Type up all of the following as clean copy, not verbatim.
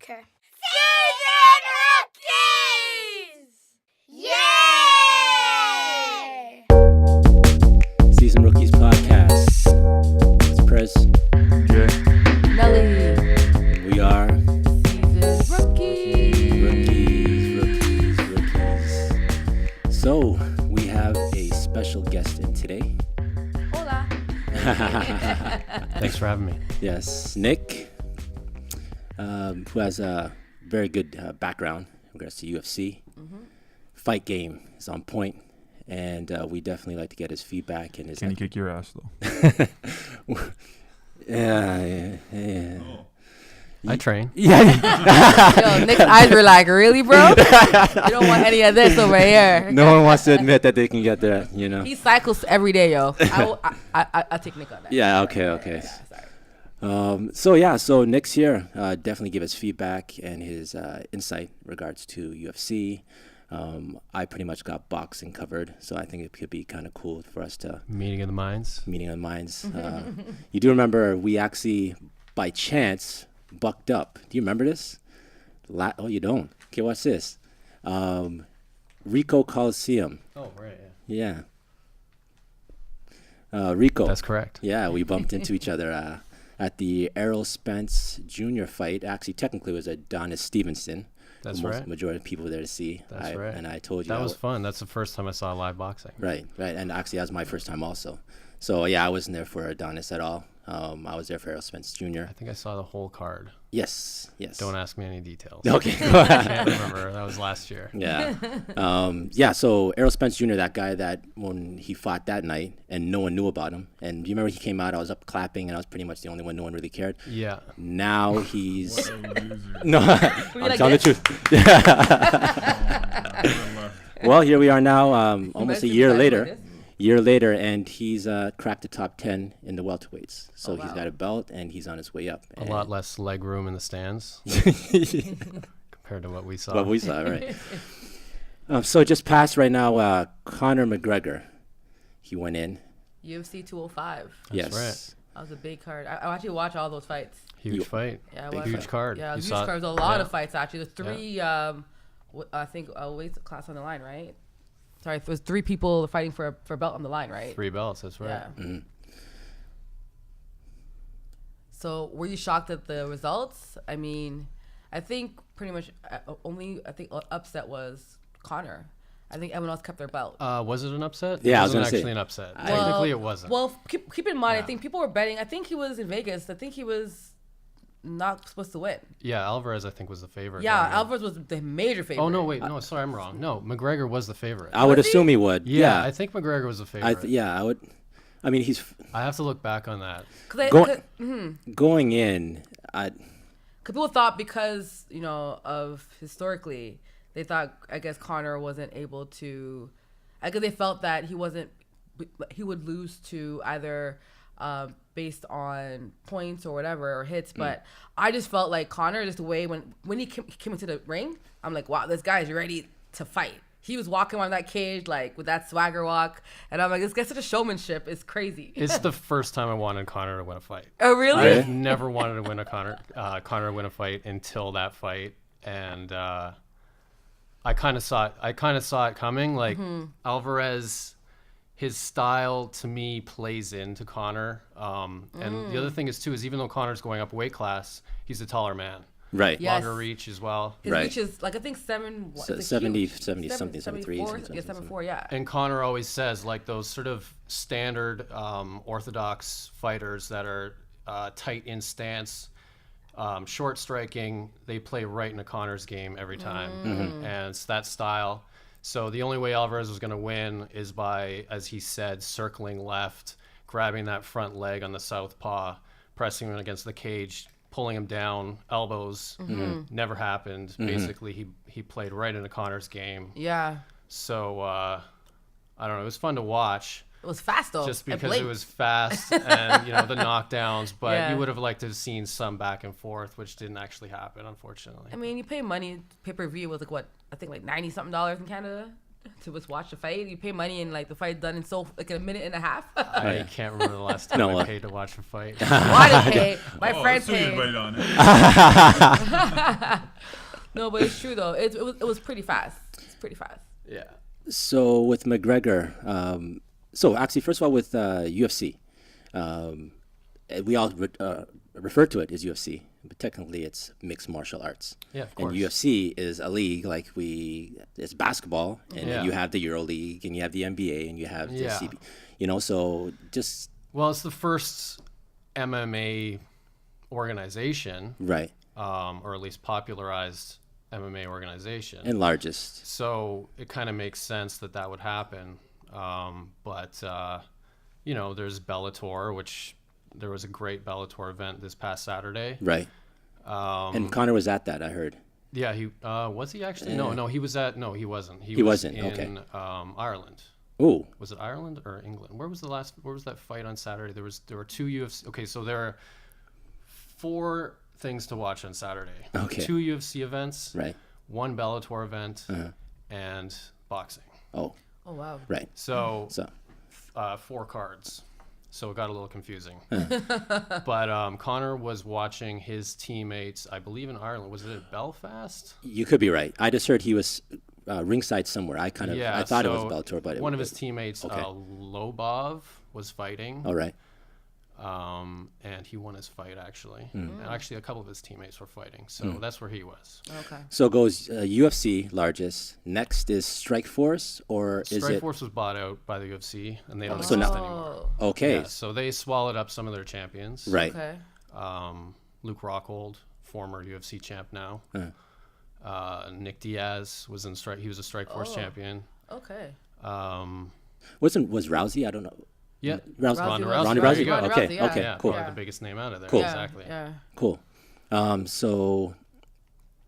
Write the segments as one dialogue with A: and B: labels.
A: Okay.
B: Season Rookies! Yay!
C: Season Rookies podcast. It's Prez.
D: Jay.
E: Nelly.
C: And we are
E: Season
C: rookies. So we have a special guest in today.
E: Hola.
D: Thanks for having me.
C: Yes, Nick, who has a very good background in regards to UFC. Fight game is on point, and we definitely like to get his feedback and his.
D: Can he kick your ass though?
C: Yeah.
D: I train.
C: Yeah.
E: Yo, Nick's eyes were like, really, bro? You don't want any of this over here.
C: No one wants to admit that they can get there, you know.
E: He cycles every day, yo. I'll take Nick on that.
C: Yeah. Okay.
E: Yeah,
C: So
E: sorry.
C: so Nick's here. Definitely give us feedback and his insight in regards to UFC. I pretty much got boxing covered, so I think it could be kind of cool for us to
D: Meeting of the minds.
C: meeting of the minds. You do remember we actually, by chance, bucked up. Do you remember this? Oh, you don't. Okay, what's this? Rico Coliseum.
D: Oh, right.
C: Yeah. Rico.
D: That's correct.
C: Yeah, we bumped into each other at the Errol Spence Jr. fight. Actually, technically, it was Adonis Stevenson.
D: That's
C: the
D: right.
C: Majority of people there to see.
D: That's right.
C: And I told you
D: That was fun. That's the first time I saw live boxing.
C: Right. And actually, that was my first time also. So, yeah, I wasn't there for Adonis at all. I was there for Errol Spence Jr.
D: I think I saw the whole card.
C: Yes.
D: Don't ask me any details.
C: Okay.
D: I can't remember. That was last year.
C: Yeah. So Errol Spence Jr., that guy that when he fought that night and no one knew about him. And do you remember he came out, I was up clapping, and I was pretty much the only one no one really cared.
D: Yeah.
C: Now he's... No, I'm
E: like
C: telling the truth. Well, here we are now, almost a year later. And he's cracked the top 10 in the welterweights. So he's got a belt, and he's on his way up.
D: A lot less leg room in the stands compared to what we saw.
C: What we saw, right. So just passed right now, Conor McGregor. He went in.
E: UFC 205.
C: Yes.
D: right.
E: That was a big card. I actually watch all those fights.
D: Huge fight.
E: Yeah,
D: Huge card.
E: Yeah,
D: You
E: huge
D: saw it?
E: cards. A lot
D: Yeah.
E: of fights, actually. There's three, I think, weight class on the line, right? Sorry, it was three people fighting for a belt on the line, right?
D: 3 belts. That's right.
E: Yeah.
C: Mm-hmm.
E: So, were you shocked at the results? I mean, I think pretty much upset was Conor. I think everyone else kept their belt.
D: Was it an upset?
C: Yeah, I
D: it
C: was
D: wasn't
C: gonna say.
D: actually an upset. Technically, it wasn't.
E: Well, keep in mind, I
D: Yeah.
E: think people were betting. I think he was in Vegas. I think he was not supposed to win.
D: Yeah, Alvarez, I think, was the favorite.
E: Yeah,
D: going in.
E: Alvarez was the major favorite.
D: Oh, no, wait. No, sorry, I'm wrong. No, McGregor was the favorite.
C: I would
E: Was he?
C: assume he would.
D: Yeah, I think McGregor was the favorite.
C: I would. I mean, he's
D: I have to look back on that.
E: Because
C: going in.
E: people thought because, of historically, they thought, I guess, Conor wasn't able to, I guess they felt that he would lose to either based on points or whatever, or hits. But I just felt like Conor, just the way when he came into the ring, I'm like, wow, this guy's ready to fight. He was walking around that cage like with that swagger walk, and I'm like, this guy's such a showmanship. It's crazy.
D: It's the first time I wanted Conor to win a fight.
E: Oh, really?
D: I've never wanted to win a Conor to win a fight until that fight, and I kind of saw it coming. Like Alvarez, his style to me plays into Conor. And the other thing is too is even though Conor's going up weight class, he's a taller man.
C: Right.
E: Yeah. Yes.
D: Longer reach as well.
E: His
C: Right.
E: reach is like, I think 70
C: something,
E: 74, 74, yeah.
D: And Conor always says like those sort of standard orthodox fighters that are tight in stance, short striking, they play right into Conor's game every time. And it's that style. So the only way Alvarez was going to win is by, as he said, circling left, grabbing that front leg on the southpaw, pressing him against the cage, pulling him down, elbows. Never happened. Basically, he played right into Conor's game.
E: Yeah.
D: So, I don't know. It was fun to watch.
E: It was fast though.
D: Just because it was fast and the knockdowns, but
E: Yeah.
D: you would have liked to have seen some back and forth, which didn't actually happen, unfortunately.
E: I mean, you pay money, pay-per-view was like what, I think like $90 something in Canada. to just watch the fight? You pay money and like the fight done in so like a minute and a half.
D: I can't remember the last time
C: No,
D: I paid to watch a fight.
E: Why did pay? My friend
A: so you
E: paid.
A: invited on it.
E: No, but it's true though. It was pretty fast. It's pretty fast.
D: Yeah.
C: So with McGregor, so actually, first of all, with UFC, we all refer to it as UFC, but technically it's mixed martial arts.
D: Yeah, of
C: And
D: course.
C: UFC is a league like it's basketball, and
D: Yeah.
C: you have the Euro League, and you have the NBA, and you have the
D: Yeah.
C: CB. So just
D: Well, it's the first MMA organization,
C: right
D: or at least popularized MMA organization.
C: and largest.
D: So it kind of makes sense that that would happen. But there's Bellator, which there was a great Bellator event this past Saturday.
C: Right. And Connor was at that, I heard.
D: Yeah, he was he actually? No, he was at. No, he wasn't.
C: He
D: was
C: wasn't,
D: in
C: okay.
D: Ireland.
C: Oh,
D: Was it Ireland or England? Where was that fight on Saturday? There were two UFC. Okay, so there are 4 things to watch on Saturday.
C: Okay.
D: 2 UFC events,
C: right.
D: 1 Bellator event, and boxing.
C: Oh,
E: Oh wow.
C: right.
D: So
C: So,
D: 4 cards. So it got a little confusing. But Connor was watching his teammates, I believe in Ireland. Was it at Belfast?
C: you could be right. I just heard he was ringside somewhere. I thought it was
D: so
C: Bellator, but
D: one of his teammates,
C: okay.
D: Lobov, was fighting.
C: All right.
D: And he won his fight actually.
C: Hmm.
D: And actually, a couple of his teammates were fighting, so that's where he was.
E: Okay.
C: So it goes UFC largest. Next is Strikeforce, or is it?
D: Strikeforce was bought out by the UFC, and they don't
C: So
D: exist
C: now-
D: anymore.
C: Okay.
D: Yeah, so they swallowed up some of their champions.
C: Right.
E: Okay.
D: Luke Rockhold, former UFC champ now. Nick Diaz was in strike. He was a Strikeforce champion.
E: Okay.
C: Was Rousey? I don't know.
D: Yeah,
C: Rousey.
D: Ronda
E: was-
D: Rousey.
C: Ronda
D: There
C: Rousey.
D: you go.
E: Ronda
C: Okay.
E: Rousey, yeah.
C: Okay.
D: Yeah,
C: Cool.
D: probably the biggest name out of there.
C: Cool.
E: Yeah,
D: Exactly.
E: Yeah.
C: Cool. So,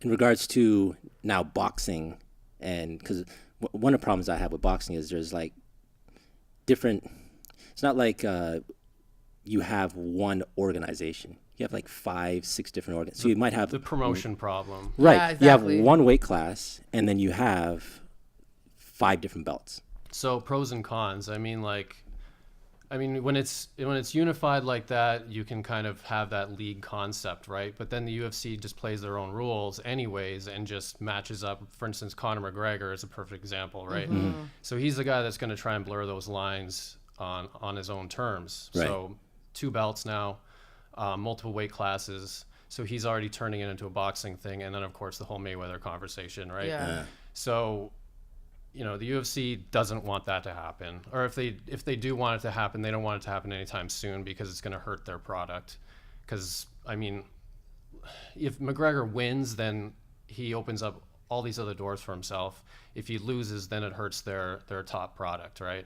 C: in regards to now boxing, and because one of the problems I have with boxing is there's like different. It's not like you have one organization. You have like 5, 6 different organs. So you might have
D: The promotion problem.
C: right.
E: Yeah,
C: You have
E: exactly.
C: one weight class, and then you have 5 different belts.
D: So pros and cons. I mean, when it's unified like that, you can kind of have that league concept, right? But then the UFC just plays their own rules anyways and just matches up. For instance, Conor McGregor is a perfect example, right? So he's the guy that's going to try and blur those lines on his own terms.
C: Right.
D: So 2 belts now, multiple weight classes. So he's already turning it into a boxing thing, and then of course the whole Mayweather conversation, right?
E: Yeah.
D: So, the UFC doesn't want that to happen, or if they do want it to happen, they don't want it to happen anytime soon because it's going to hurt their product. Because I mean, if McGregor wins, then he opens up all these other doors for himself. If he loses, then it hurts their top product, right?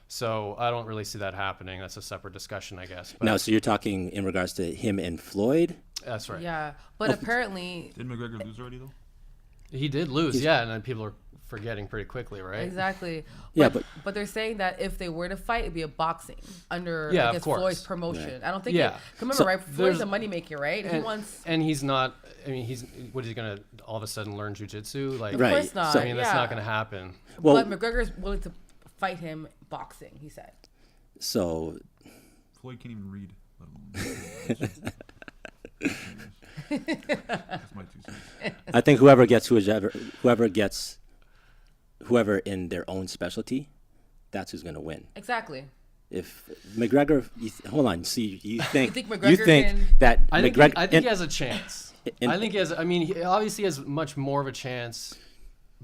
D: So I don't really see that happening. That's a separate discussion, I guess. But
C: Now, so you're talking in regards to him and Floyd.
D: that's right.
E: Yeah. But apparently,
A: Did McGregor lose already though?
D: He did lose, yeah, and then people are forgetting pretty quickly, right?
E: exactly.
C: Yeah,
E: but they're saying that if they were to fight, it'd be a boxing under
D: Yeah, of
E: I guess
D: course.
E: Floyd's promotion. I don't think.
D: Yeah.
E: Remember,
C: So
E: right? Floyd's
D: there's-
E: a moneymaker, right? He wants.
D: And he's not. I mean, what is he gonna all of a sudden learn jujitsu? Like,
C: Right.
E: Of course not.
C: So-
D: I mean, that's
E: yeah.
D: not gonna happen.
C: Well,
E: But McGregor's willing to fight him boxing. He said.
C: so
A: Floyd can't even read, let alone. That's my 2 cents.
C: I think whoever in their own specialty, that's who's going to win.
E: Exactly.
C: If McGregor, hold on, see, you think
E: think McGregor can-
C: that
D: I think,
C: McGregor,
D: I think he has a chance.
C: in-
D: I think he has. I mean, he obviously has much more of a chance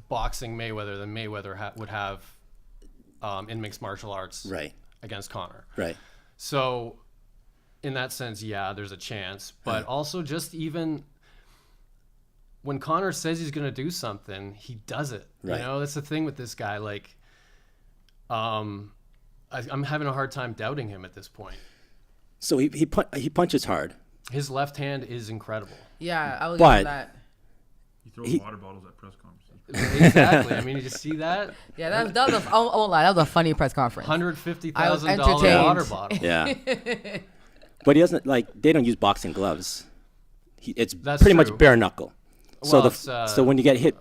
D: boxing Mayweather than Mayweather would have in mixed martial arts
C: right,
D: against Conor.
C: right,
D: So, in that sense, yeah, there's a chance. But also, just even when Conor says he's going to do something, he does it.
C: Right.
D: You know, that's the thing with this guy. Like, I'm having a hard time doubting him at this point.
C: so he punches hard.
D: His left hand is incredible.
E: Yeah, I will give
C: But-
E: him that.
A: He throws
C: He-
A: water bottles at press conferences.
D: Exactly. I mean, you see that?
E: Yeah, that was I won't lie. That was a funny press conference.
D: $150,000
E: entertained.
D: water bottle.
C: Yeah, but he doesn't like. They don't use boxing gloves. It's
D: That's
C: pretty
D: true.
C: much bare knuckle. So
D: Well, it's,
C: so when you get hit,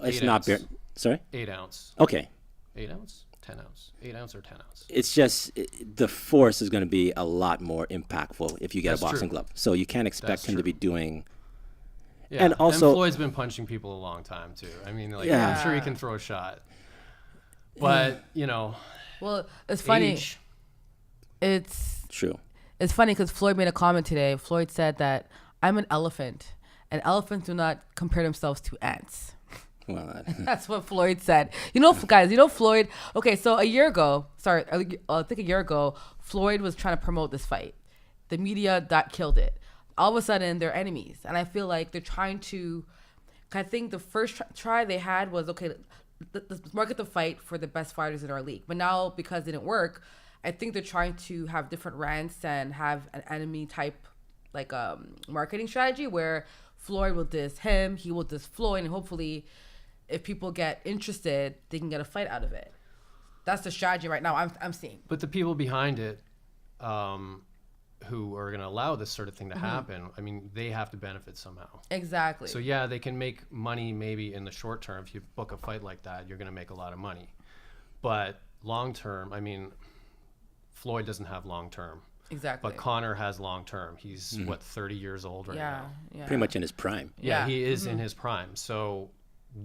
C: it's
D: 8
C: not
D: ounce.
C: bare. Sorry.
D: 8 ounce.
C: Okay,
D: 8 ounce, 10 ounce, 8 ounce or 10 ounce.
C: It's just the force is going to be a lot more impactful if you get
D: That's
C: a boxing
D: true.
C: glove. So you can't expect
D: That's
C: him to
D: true.
C: be doing.
D: Yeah,
C: And also-
D: Floyd's been punching people a long time too. I mean, like,
C: Yeah.
D: I'm sure he can throw a shot, but
E: Well, it's funny.
D: age,
E: It's
C: True.
E: funny because Floyd made a comment today. Floyd said that I'm an elephant, and elephants do not compare themselves to ants.
C: Well,
E: That's what Floyd said. Guys, Floyd. Okay, so I think a year ago, Floyd was trying to promote this fight. The media killed it. All of a sudden, they're enemies, and I feel like they're trying to. I think the first try they had was okay. Let's market the fight for the best fighters in our league. But now, because it didn't work, I think they're trying to have different rants and have an enemy type marketing strategy where Floyd will diss him, he will diss Floyd, and hopefully, if people get interested, they can get a fight out of it. That's the strategy right now. I'm seeing.
D: but the people behind it, who are going to allow this sort of thing to happen, I mean, they have to benefit somehow.
E: Exactly.
D: So yeah, they can make money maybe in the short term. If you book a fight like that, you're going to make a lot of money. But long term, I mean, Floyd doesn't have long term,
E: Exactly.
D: but Conor has long term. He's 30 years old right
E: yeah.
D: now.
E: Yeah.
C: pretty much in his prime.
D: Yeah,
E: Yeah.
D: he is in his prime. So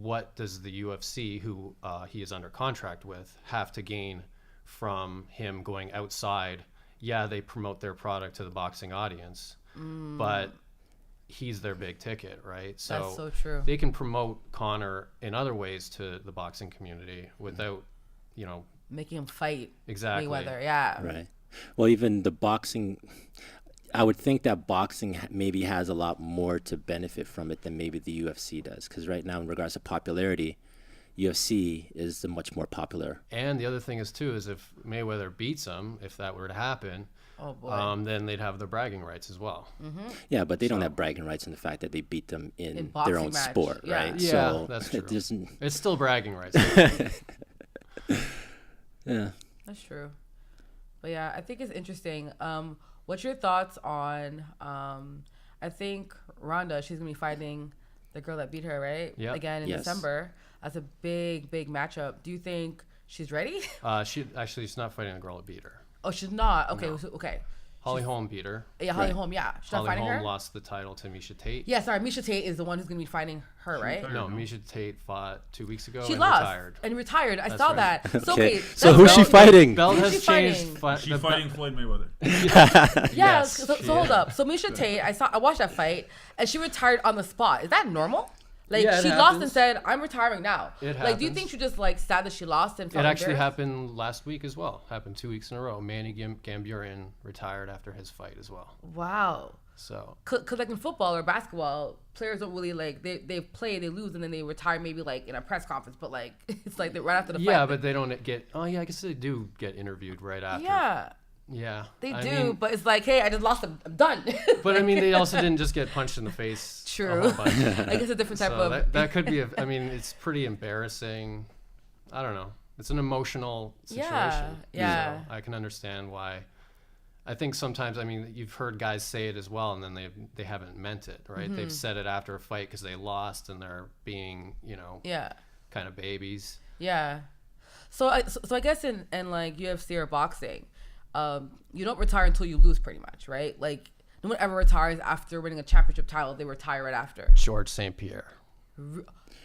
D: what does the UFC, who he is under contract with, have to gain from him going outside? Yeah, they promote their product to the boxing audience, but he's their big ticket, right? So
E: That's so true.
D: they can promote Conor in other ways to the boxing community without,
E: Making him fight
D: exactly.
E: Mayweather. Yeah.
C: Right. Well, even the boxing, I would think that boxing maybe has a lot more to benefit from it than maybe the UFC does. Because right now, in regards to popularity, UFC is the much more popular.
D: And the other thing is too is if Mayweather beats him, if that were to happen,
E: Oh boy.
D: then they'd have the bragging rights as well.
C: Yeah, but they don't have bragging rights in the fact that they beat them in,
E: In
C: their
E: boxing
C: own
E: match,
C: sport,
E: yeah.
C: right?
D: Yeah,
C: So
D: that's
C: it
D: true.
C: doesn't-
D: It's still bragging rights.
C: yeah.
E: That's true. But yeah, I think it's interesting. What's your thoughts on? I think Ronda, she's gonna be fighting the girl that beat her, right?
D: Yeah.
E: Again in
C: Yes.
E: December. That's a big matchup. Do you think she's ready?
D: She's not fighting a girl that beat her.
E: Oh, she's not. Okay.
D: No.
E: Okay.
D: Holly Holm beat her.
E: Yeah, Holly
C: Right.
E: Holm. Yeah, she's not
D: Holly
E: fighting
D: Holm
E: her.
D: lost the title to Misha Tate.
E: Yeah, sorry. Misha Tate is the one who's gonna be fighting her, right?
A: retired.
D: No,
A: No.
D: Misha Tate fought 2 weeks ago
E: She
D: and
E: lost
D: retired.
E: and retired. I
D: That's
E: saw
D: right.
E: that. So
C: Okay.
E: wait,
C: So
E: that's
C: who's she
E: belt-
C: fighting?
D: Belt
E: Who's
D: has
E: she
D: changed.
E: fighting?
A: She's fighting Floyd Mayweather.
E: Yeah,
D: Yes,
E: so
D: she
E: hold
D: is.
E: up. So Misha Tate, I watched that fight, and she retired on the spot. Is that normal? Like
D: Yeah, it
E: she lost and
D: happens.
E: said, "I'm retiring now."
D: It
E: Like, do you
D: happens.
E: think she just like sad that she lost and
D: It
E: felt
D: actually
E: embarrassed?
D: happened last week as well. Happened 2 weeks in a row. Manny Gamburin retired after his fight as well.
E: Wow.
D: So
E: Cause like in football or basketball, players don't really like they play, they lose, and then they retire maybe like in a press conference. But like it's like right after the fight.
D: yeah, but they don't get. Oh yeah, I guess they do get interviewed right after.
E: yeah,
D: Yeah,
E: they
D: I
E: do.
D: mean,
E: But it's like, hey, I just lost. I'm done.
D: but I mean, they also didn't just get punched in the face. a
E: True.
D: whole bunch.
E: I guess a different type
D: So
E: of.
D: that could be. I mean, it's pretty embarrassing. I don't know. It's an emotional situation.
E: Yeah.
D: So I can understand why. I think sometimes, I mean, you've heard guys say it as well, and then they haven't meant it, right?
E: Mm-hmm.
D: They've said it after a fight because they lost, and they're being,
E: Yeah.
D: kind of babies.
E: Yeah. So I guess in like UFC or boxing, you don't retire until you lose, pretty much, right? Like no one ever retires after winning a championship title. They retire right after.
D: George St. Pierre.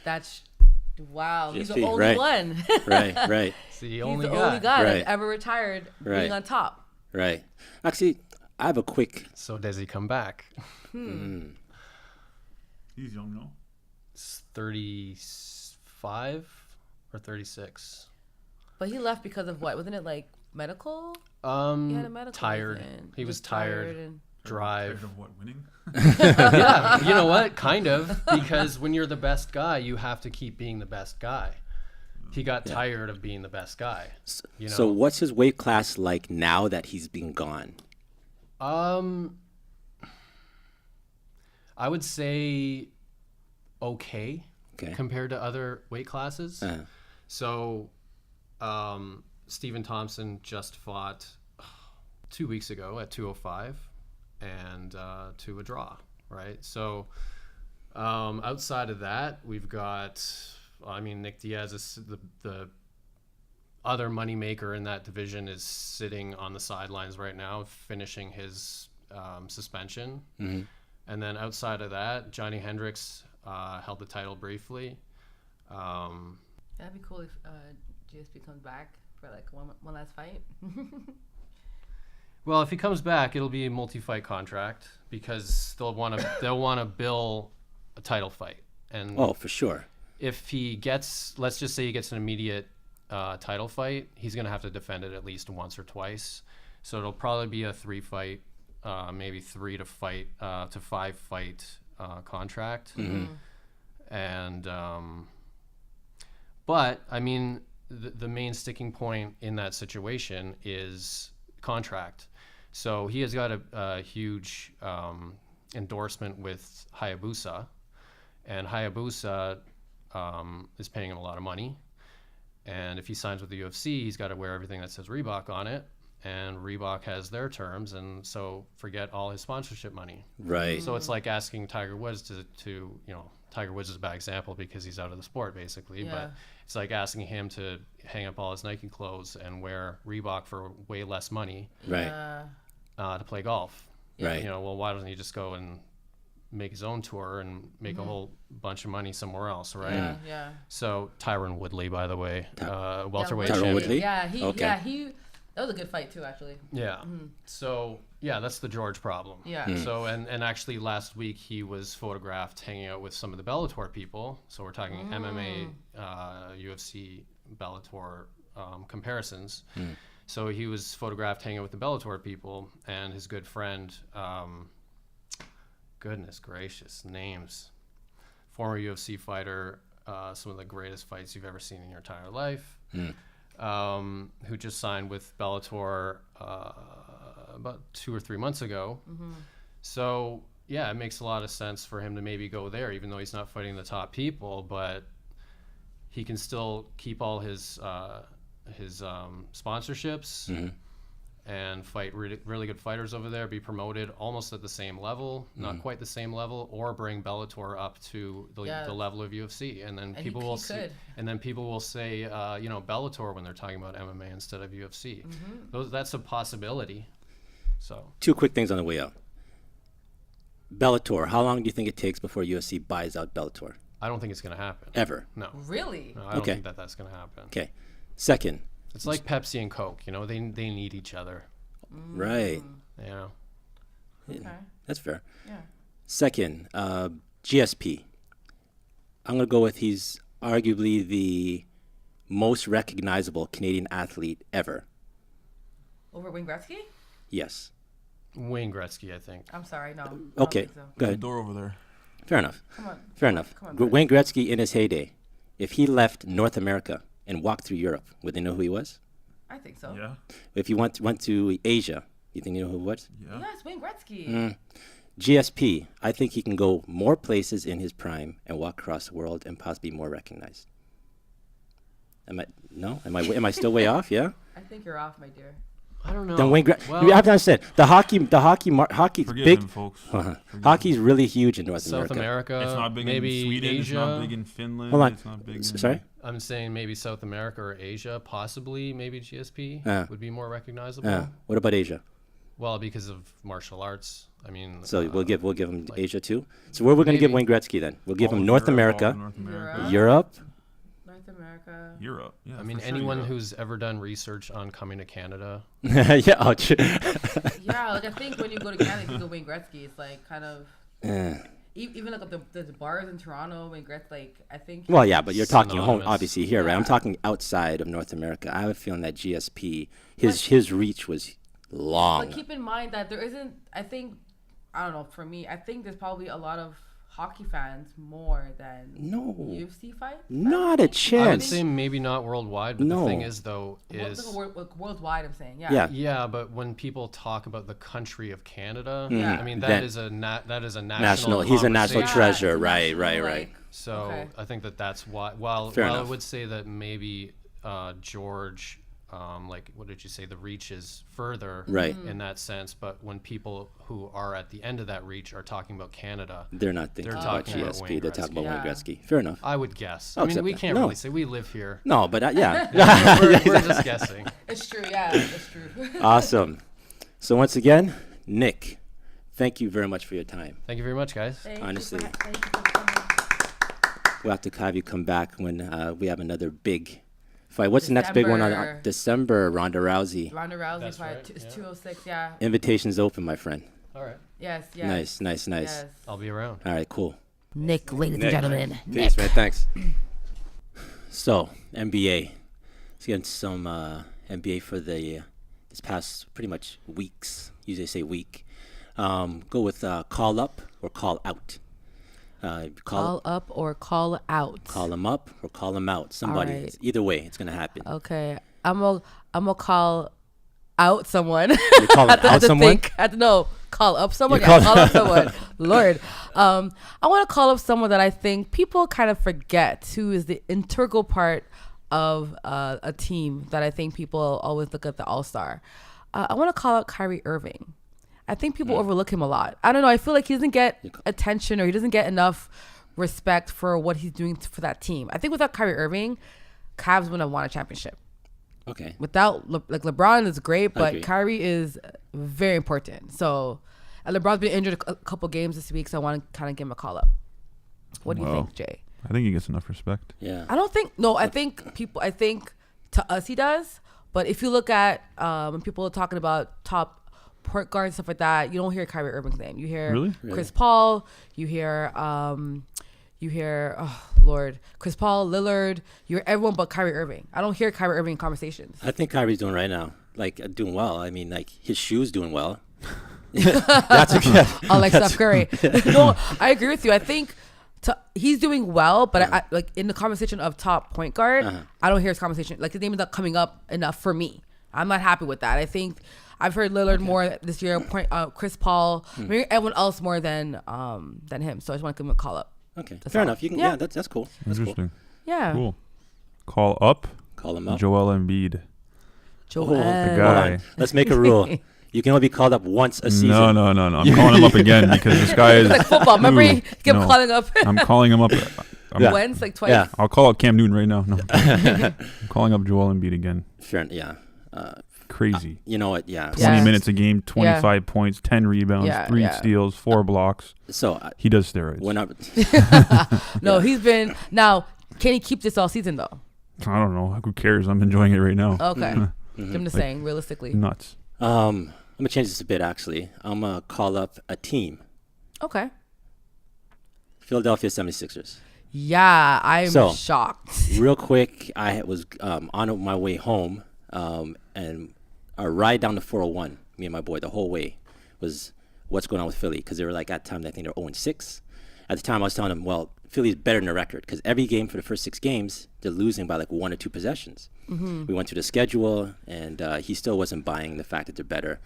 E: That's wow. He's the
C: GSP,
E: only
C: right.
E: one.
C: Right.
D: It's the
E: He's
D: only
E: the
D: guy.
E: only guy
C: Right.
E: that ever retired
C: Right.
E: being on top.
C: Right. Actually, I have a quick.
D: So does he come back?
A: He's young, no?
D: It's 35 or 36.
E: But he left because of what? Wasn't it like medical? He had a medical
D: Tired.
E: reason.
D: He was
E: Just
D: tired.
E: and-
D: Drive.
A: Tired of what, winning?
D: Yeah, you know what? Kind of. Because when you're the best guy, you have to keep being the best guy. He got tired of being the best guy. You know?
C: So, what's his weight class like now that he's been gone?
D: I would say okay,
C: Okay.
D: compared to other weight classes.
C: Uh-huh.
D: So, Stephen Thompson just fought 2 weeks ago at 205 and to a draw, right? So, outside of that, we've got, I mean, Nick Diaz is the other moneymaker in that division is sitting on the sidelines right now, finishing his suspension.
C: Mm-hmm.
D: And then outside of that, Johnny Hendricks held the title briefly.
E: That'd be cool if GSP comes back for like one last fight.
D: Well, if he comes back, it'll be a multi-fight contract because they'll want to bill a title fight. And
C: Oh, for sure.
D: if he gets, let's just say he gets an immediate title fight, he's going to have to defend it at least once or twice. So it'll probably be a 3-fight, maybe 3 to 5 fight contract. And but I mean, the main sticking point in that situation is contract. So he has got a huge endorsement with Hayabusa, and Hayabusa is paying him a lot of money. And if he signs with the UFC, he's got to wear everything that says Reebok on it, and Reebok has their terms, and so forget all his sponsorship money.
C: Right.
D: So it's like asking Tiger Woods to Tiger Woods is a bad example because he's out of the sport basically,
E: Yeah.
D: but it's like asking him to hang up all his Nike clothes and wear Reebok for way less money
C: Right.
D: to play golf.
C: Right.
D: You know, well, why doesn't he just go and make his own tour and make a whole bunch of money somewhere else, right?
E: Yeah.
D: So Tyron Woodley, by the way, welterweight
C: Tyron
D: champion.
C: Woodley?
E: Yeah,
C: Okay.
E: that was a good fight too, actually.
D: Yeah. So yeah, that's the George problem.
E: Yeah.
D: So and actually last week he was photographed hanging out with some of the Bellator people. So we're talking MMA, UFC, Bellator comparisons. So he was photographed hanging out with the Bellator people, and his good friend, goodness gracious, names, former UFC fighter, some of the greatest fights you've ever seen in your entire life. Who just signed with Bellator about 2 or 3 months ago. So yeah, it makes a lot of sense for him to maybe go there, even though he's not fighting the top people, but he can still keep all his sponsorships and fight really good fighters over there, be promoted almost at the same level, not quite the same level, or bring Bellator up to the level of UFC, and then people will see, and then people will say, Bellator when they're talking about MMA instead of UFC. That's a possibility. So
C: 2 quick things on the way out. Bellator. How long do you think it takes before UFC buys out Bellator?
D: I don't think it's going to happen.
C: Ever?
D: No.
E: Really?
D: No, I don't
C: Okay.
D: think that's going to happen.
C: Okay. Second.
D: It's like Pepsi and Coke. You know, they need each other.
C: Right.
D: You know.
E: Okay.
C: That's fair.
E: Yeah.
C: Second, GSP. I'm going to go with he's arguably the most recognizable Canadian athlete ever.
E: Over Wayne Gretzky?
C: Yes.
D: Wayne Gretzky, I think.
E: I'm sorry, no. I don't
C: Okay.
E: think so.
C: Go
A: The
C: ahead.
A: door over there.
C: Fair enough.
E: Come on.
C: Fair enough.
E: Come on, buddy.
C: Wayne Gretzky in his heyday, if he left North America and walked through Europe, would they know who he was?
E: I think so.
A: Yeah.
C: If he went to Asia, you think you know who he was?
A: Yeah.
E: Yeah, it's Wayne Gretzky.
C: GSP, I think he can go more places in his prime and walk across the world and possibly be more recognized. Am I still way off? Yeah.
E: I think you're off, my dear.
D: I don't know.
C: Then Wayne
D: Well,
C: you have to understand hockey's
A: Forgive
C: big.
A: him, folks.
C: Hockey's really huge in North
D: South America,
A: It's not big
D: maybe
A: in Sweden.
D: Asia.
A: It's not big in Finland.
C: Hold on.
A: It's not big in...
C: Sorry.
D: I'm saying maybe South America or Asia, possibly maybe GSP would be more recognizable.
C: What about Asia?
D: Well, because of martial arts. I mean,
C: So we'll give him Asia too. So where we're going to give
D: maybe.
C: Wayne Gretzky then? We'll give
A: All
C: him
A: of
C: North
A: Europe, all
C: America,
A: of North America.
C: Europe.
E: North America.
A: Europe. Yeah,
D: I mean,
A: for sure
D: anyone
A: Europe.
D: who's ever done research on coming to Canada.
C: Yeah. Oh,
E: Yeah, like I think when you go to Canada, you think of Wayne Gretzky. It's like kind of even like the bars in Toronto, Wayne Gretzky. Like I think.
C: Well, yeah, but you're talking home,
D: Synonymous.
C: obviously here, right? I'm
E: Yeah.
C: talking outside of North America. I have a feeling that GSP, his reach was long.
E: But keep in mind that there isn't. I don't know. For me, I think there's probably a lot of hockey fans more than
C: No.
E: UFC fights.
C: Not a
D: I would
C: chance.
D: say maybe not worldwide, but
C: No.
D: the thing is, though, is
E: Worldwide, I'm saying. Yeah.
C: Yeah.
D: yeah, but when people talk about the country of Canada,
E: Yeah.
D: I mean
C: That-
D: that is a national.
C: He's a national
D: conversation.
C: treasure.
E: it's a
C: Right,
E: national,
C: right.
D: So
E: Okay.
D: I think that's why. While
C: Fair
D: I
C: enough.
D: would say that maybe George like what did you say? The reach is further
C: Right.
D: in that sense. But when people who are at the end of that reach are talking about Canada,
C: They're not thinking
D: They're
C: about
D: talking about
C: GSP.
D: Wayne
C: They're talking about Wayne
E: Yeah.
C: Gretzky. Fair enough.
D: I would guess.
C: I'll
D: I mean,
C: accept
D: we
C: that.
D: can't
C: No.
D: really say we live here.
C: No, but yeah.
D: We're just guessing.
E: It's true. Yeah, it's true.
C: Awesome. So once again, Nick, thank you very much for your time.
D: Thank you very much, guys.
C: Honestly.
E: Thank you for coming.
C: We'll have to have you come back when we have another big fight. What's the next big one?
E: December.
C: December, Ronda Rousey.
E: Ronda Rousey
D: That's
E: fight.
D: right,
E: It's
D: yeah.
E: 206. Yeah.
C: Invitation's open, my friend.
D: All right.
E: Yes. Yes.
C: Nice.
E: Yes.
D: I'll be around.
C: All right, cool.
E: Nick, ladies
C: Nick.
E: and gentlemen.
C: Peace, man. Thanks. So, NBA. Let's get into some NBA for this past pretty much weeks. Usually I say week. Go with call up or call out.
E: Call up or call out.
C: Call them up or call them out. Somebody.
E: All right.
C: Either way, it's gonna happen.
E: Okay. I'm gonna call out someone.
C: You call
E: I have
C: out
E: to
C: someone?
E: think. I have to know. Call up someone.
C: You
E: Yeah,
C: call-
E: call up someone. Lord. I want to call up someone that I think people kind of forget, who is the integral part of a team that I think people always look at the All-Star. I want to call out Kyrie Irving. I think people overlook him a lot. I don't know. I feel like he doesn't get attention, or he doesn't get enough respect for what he's doing for that team. I think without Kyrie Irving, Cavs wouldn't have won a championship.
C: Okay.
E: Without LeBron is great, but
C: agree.
E: Kyrie is very important. So, and LeBron's been injured a couple games this week, so I want to kind of give him a call up. What do you
A: Wow.
E: think, Jay?
A: I think he gets enough respect.
C: Yeah.
E: I don't think. No, I think to us he does. But if you look at when people are talking about top point guards, stuff like that, you don't hear Kyrie Irving's name. You hear
A: Really?
E: Chris Paul. You hear oh Lord, Chris Paul, Lillard. You hear everyone but Kyrie Irving. I don't hear Kyrie Irving in conversations.
C: I think Kyrie's doing right now, like doing well. I mean, like his shoes doing well. That's a good.
E: Unlike Steph Curry. No, I agree with you. I think he's doing well, but I, like in the conversation of top point guard, I don't hear his conversation. Like his name is not coming up enough for me. I'm not happy with that. I think I've heard Lillard more this year. Chris Paul, maybe everyone else more than him. So I just want to give him a call up.
C: Okay,
E: That's
C: fair
E: all.
C: enough. You can.
E: Yeah.
C: Yeah, that's cool. That's cool.
A: Interesting.
E: Yeah.
A: Cool. Call up
C: Call him up.
A: Joel Embiid.
E: Joel.
C: Oh,
A: The
C: Hold
A: guy.
C: on. Let's make a rule. You can only be called up once a season.
A: No. I'm calling him up again because this guy is.
E: Like football. Remember he kept
A: No.
E: calling up
A: I'm calling him up.
C: Yeah.
E: once, like twice.
C: Yeah.
A: I'll call up Cam Newton right now. No. I'm calling up Joel Embiid again.
C: Fair. Yeah.
A: Crazy.
C: You know what? Yeah.
A: 20
E: Yeah.
A: minutes a game, 25 points, 10 rebounds,
E: Yeah,
A: 3
E: yeah.
A: steals, 4 blocks.
C: So
A: He does steroids.
C: we're not.
E: No, he's been now. Can he keep this all season though?
A: I don't know. Who cares? I'm enjoying it right now.
E: Okay. I'm just saying, realistically.
A: Nuts.
C: I'm gonna change this a bit. Actually, I'm gonna call up a team.
E: Okay.
C: Philadelphia 76ers.
E: Yeah, I'm
C: So-
E: shocked.
C: Real quick, I was on my way home, and our ride down to 401, me and my boy, the whole way was what's going on with Philly, because they were like, at the time, I think they're 0-6. At the time, I was telling them, well, Philly's better than the record, because every game for the first 6 games, they're losing by like 1 or 2 possessions. We went through the schedule, and he still wasn't buying the fact that they're better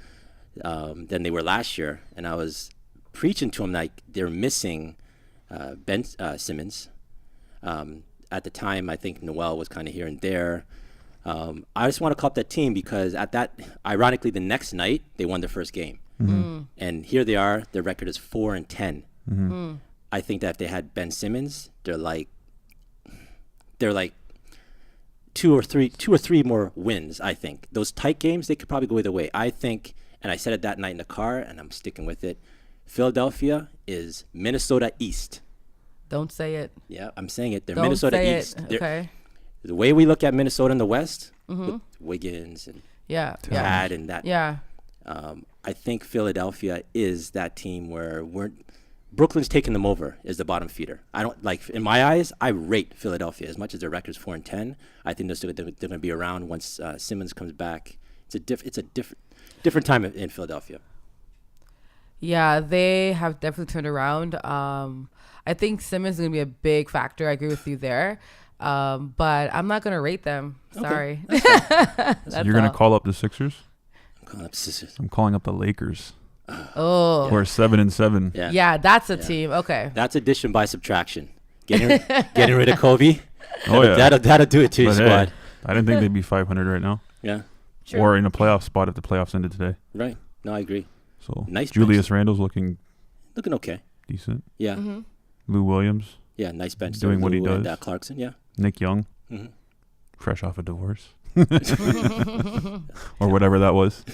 C: than they were last year, and I was preaching to him like they're missing Ben Simmons. At the time, I think Noel was kind of here and there. I just want to call up that team because ironically, the next night they won their first game, and here they are. Their record is 4-10. I think that if they had Ben Simmons, they're like 2 or 3 more wins. I think those tight games they could probably go either way. I think, and I said it that night in the car, and I'm sticking with it. Philadelphia is Minnesota East.
E: Don't say it.
C: Yeah, I'm saying it. They're
E: Don't
C: Minnesota
E: say
C: East.
E: it.
C: They're-
E: Okay.
C: The way we look at Minnesota in the West, with Wiggins and
E: Yeah. Yeah.
C: Tad and that,
E: Yeah.
C: I think Philadelphia is that team where Brooklyn's taking them over as the bottom feeder. I don't like, in my eyes, I rate Philadelphia as much as their record's 4-10. I think they're going to be around once Simmons comes back. It's a different time in Philadelphia.
E: Yeah, they have definitely turned around. I think Simmons is going to be a big factor. I agree with you there. But I'm not going to rate them. Sorry. That's
A: You're going to
E: all.
A: call up the Sixers?
C: I'm calling up Sisters.
A: I'm calling up the Lakers.
E: Oh.
A: We're 7-7.
C: Yeah.
E: Yeah, that's a team. Okay.
C: That's addition by subtraction. Getting rid of Kobe.
A: Oh, yeah.
C: That'll do it to your
A: But hey,
C: squad.
A: I didn't think they'd be 500 right now.
C: Yeah.
E: Sure.
A: or in a playoff spot if the playoffs ended today.
C: Right. No, I agree.
A: So
C: Nice
A: Julius
C: bench.
A: Randle's looking
C: Looking okay.
A: decent.
C: Yeah.
E: Mm-hmm.
A: Lou Williams,
C: Yeah. Nice bench.
A: Doing
C: there,
A: what he
C: Lou and,
A: does.
C: Clarkson. Yeah.
A: Nick Young,
C: hmm
A: fresh off a divorce, or whatever that was.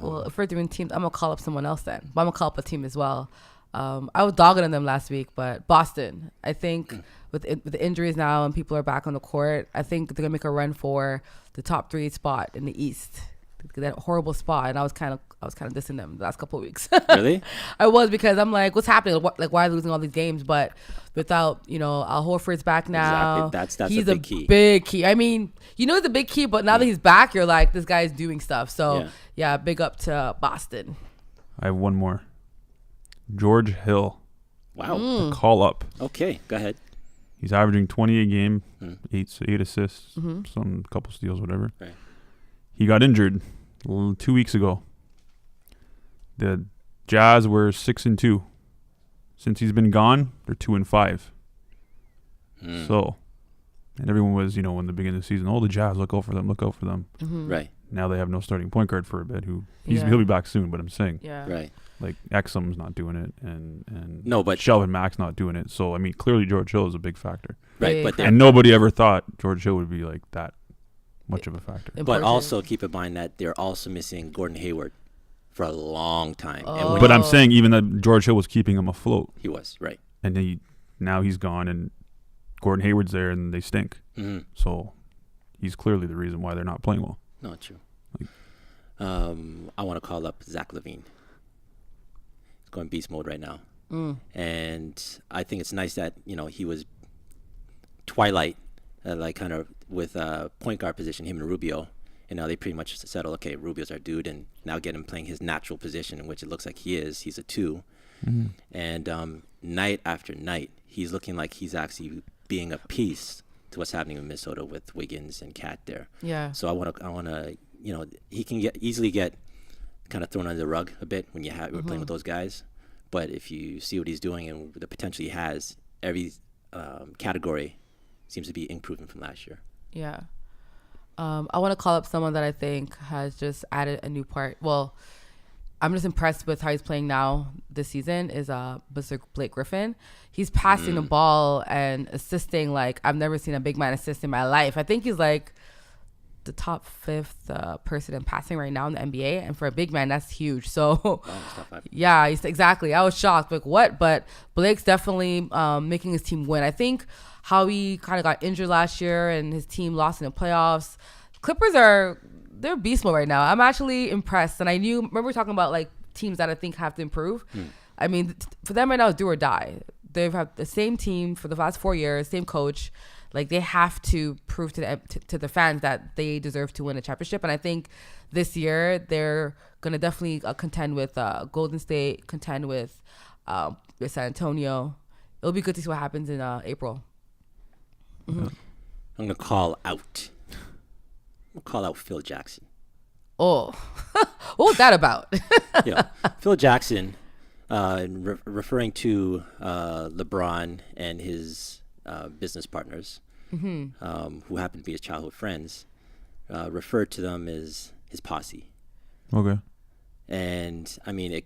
E: Well, if we're doing teams, I'm gonna call up someone else then. But I'm gonna call up a team as well. I was dogging on them last week, but Boston. I think with the injuries now and people are back on the court, I think they're gonna make a run for the top 3 spot in the East. That horrible spot, and I was kind of dissing them the last couple of weeks.
C: Really?
E: I was, because I'm like, what's happening? Like, why are they losing all these games? But without, Al Horford's back now.
C: Exactly. That's
E: he's
C: a big key.
E: Big key. I mean, it's a big key, but now that he's back, you're like, this guy's doing stuff. So yeah, big up to Boston.
A: I have one more. George Hill,
C: Wow.
E: Mm.
A: the call up.
C: Okay. Go ahead.
A: He's averaging 20 a game,
C: Mm.
A: eight assists, some couple steals, whatever.
C: Right.
A: He got injured 2 weeks ago. The Jazz were 6-2. Since he's been gone, they're 2-5.
C: Mm.
A: So, and everyone was, in the beginning of the season, the Jazz, look out for them.
C: Right.
A: Now they have no starting point guard for a bit.
E: Yeah.
A: He'll be back soon, but I'm saying
E: Yeah.
C: Right.
A: like Exum's not doing it, and
C: No, but
A: Shelvin Mack's not doing it. So I mean, clearly George Hill is a big factor,
C: right.
E: Big
C: But
E: factor.
C: they're
A: and nobody ever thought George Hill would be like that much of a factor.
C: But
E: Important.
C: also keep in mind that they're also missing Gordon Hayward for a long time. And
E: Oh.
C: when
A: But I'm saying even that George Hill was keeping him afloat,
C: he was right.
A: and now he's gone, and Gordon Hayward's there, and they stink.
C: hmm
A: So he's clearly the reason why they're not playing well.
C: No, true. I want to call up Zach LaVine. He's going beast mode right now, and I think it's nice that he was twilight, like kind of with point guard position, him and Rubio. And now they pretty much settled, okay, Rubio's our dude, and now get him playing his natural position, in which it looks like he is. He's a 2. And night after night, he's looking like he's actually being a piece to what's happening in Minnesota with Wiggins and Cat there.
E: Yeah.
C: So I want to, he can easily get kind of thrown under the rug a bit when we're playing with those guys. But if you see what he's doing and the potential he has, every category seems to be improving from last year.
E: Yeah. I want to call up someone that I think has just added a new part. Well, I'm just impressed with how he's playing now this season is Mr. Blake Griffin. He's passing the ball and assisting like I've never seen a big man assist in my life. I think he's like the top 5th person in passing right now in the NBA. And for a big man, that's huge. So, yeah, exactly. I was shocked. Like, what? But Blake's definitely making his team win. I think how he kind of got injured last year and his team lost in the playoffs. Clippers they're beast mode right now. I'm actually impressed. And remember we were talking about like teams that I think have to improve. I mean, for them right now, it's do or die. They've had the same team for the last 4 years, same coach. Like they have to prove to the fans that they deserve to win a championship. And I think this year they're gonna definitely contend with Golden State, contend with San Antonio. It'll be good to see what happens in April.
C: I'm gonna call out. Phil Jackson.
E: Oh, what was that about?
C: Yeah, Phil Jackson, referring to LeBron and his business partners, who happen to be his childhood friends, referred to them as his posse.
A: Okay.
C: And I mean,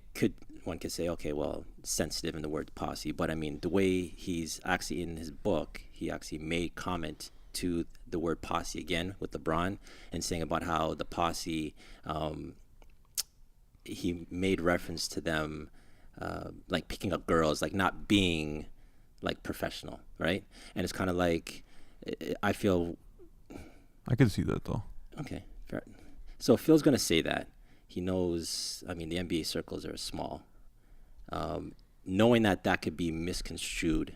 C: one could say, okay, well, sensitive in the word posse, but I mean, the way he's actually in his book, he actually made comment to the word posse again with LeBron and saying about how the posse, he made reference to them like picking up girls, like not being like professional, right? And it's kind of like, I feel...
A: I can see that though.
C: Okay, fair. So Phil's going to say that. He knows, I mean, the NBA circles are small. Knowing that could be misconstrued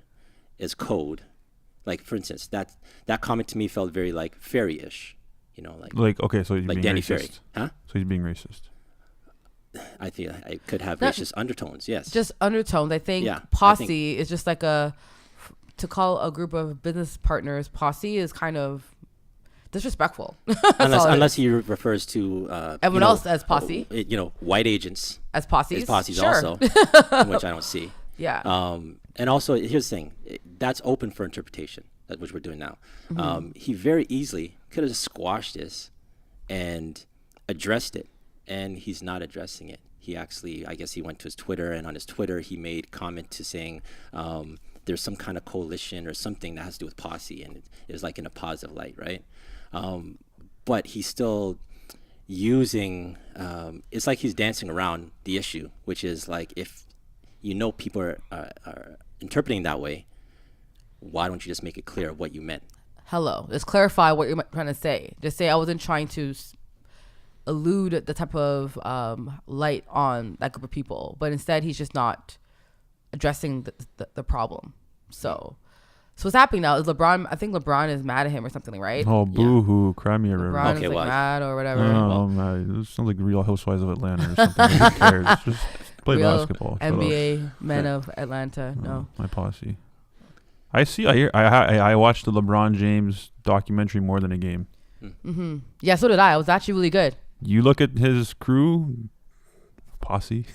C: as code. Like, for instance, that comment to me felt very, like, fairy-ish.
A: Okay, so he's
C: like
A: being
C: Danny
A: racist.
C: Ferry. Huh?
A: So he's being racist.
C: I think I could have
E: That-
C: racist undertones, yes.
E: Just undertones. I think
C: Yeah,
E: posse is just like to call a group of business partners posse is kind of disrespectful.
C: unless he refers to...
E: Everyone else as posse.
C: White agents
E: As posses.
C: as posses
E: Sure.
C: also, which I don't see.
E: Yeah.
C: And also, here's the thing. That's open for interpretation, which we're doing now. He very easily could have squashed this and addressed it, and he's not addressing it. He actually, I guess he went to his Twitter, and on his Twitter he made comment to saying there's some kind of coalition or something that has to do with Posse, and it was like in a positive light, right? But he's still using, it's like he's dancing around the issue, which is like, if you know people are interpreting that way, why don't you just make it clear what you meant?
E: Hello. Just clarify what you're trying to say. Just say I wasn't trying to elude the type of light on that group of people, but instead he's just not addressing the problem. So what's happening now is LeBron. I think LeBron is mad at him or something, right?
A: Oh, boo-hoo, cry me a river.
E: LeBron
C: Okay,
E: is like
C: well,
E: mad or whatever.
A: Oh, man, this sounds like Real Housewives of Atlanta or something. Who cares? Just play
E: Real
A: basketball. Shut up.
E: NBA men of Atlanta. No.
A: My Posse. I hear. I watched the LeBron James documentary more than a game.
E: Mm-hmm. Yeah, so did I. It was actually really good.
A: You look at his crew, Posse.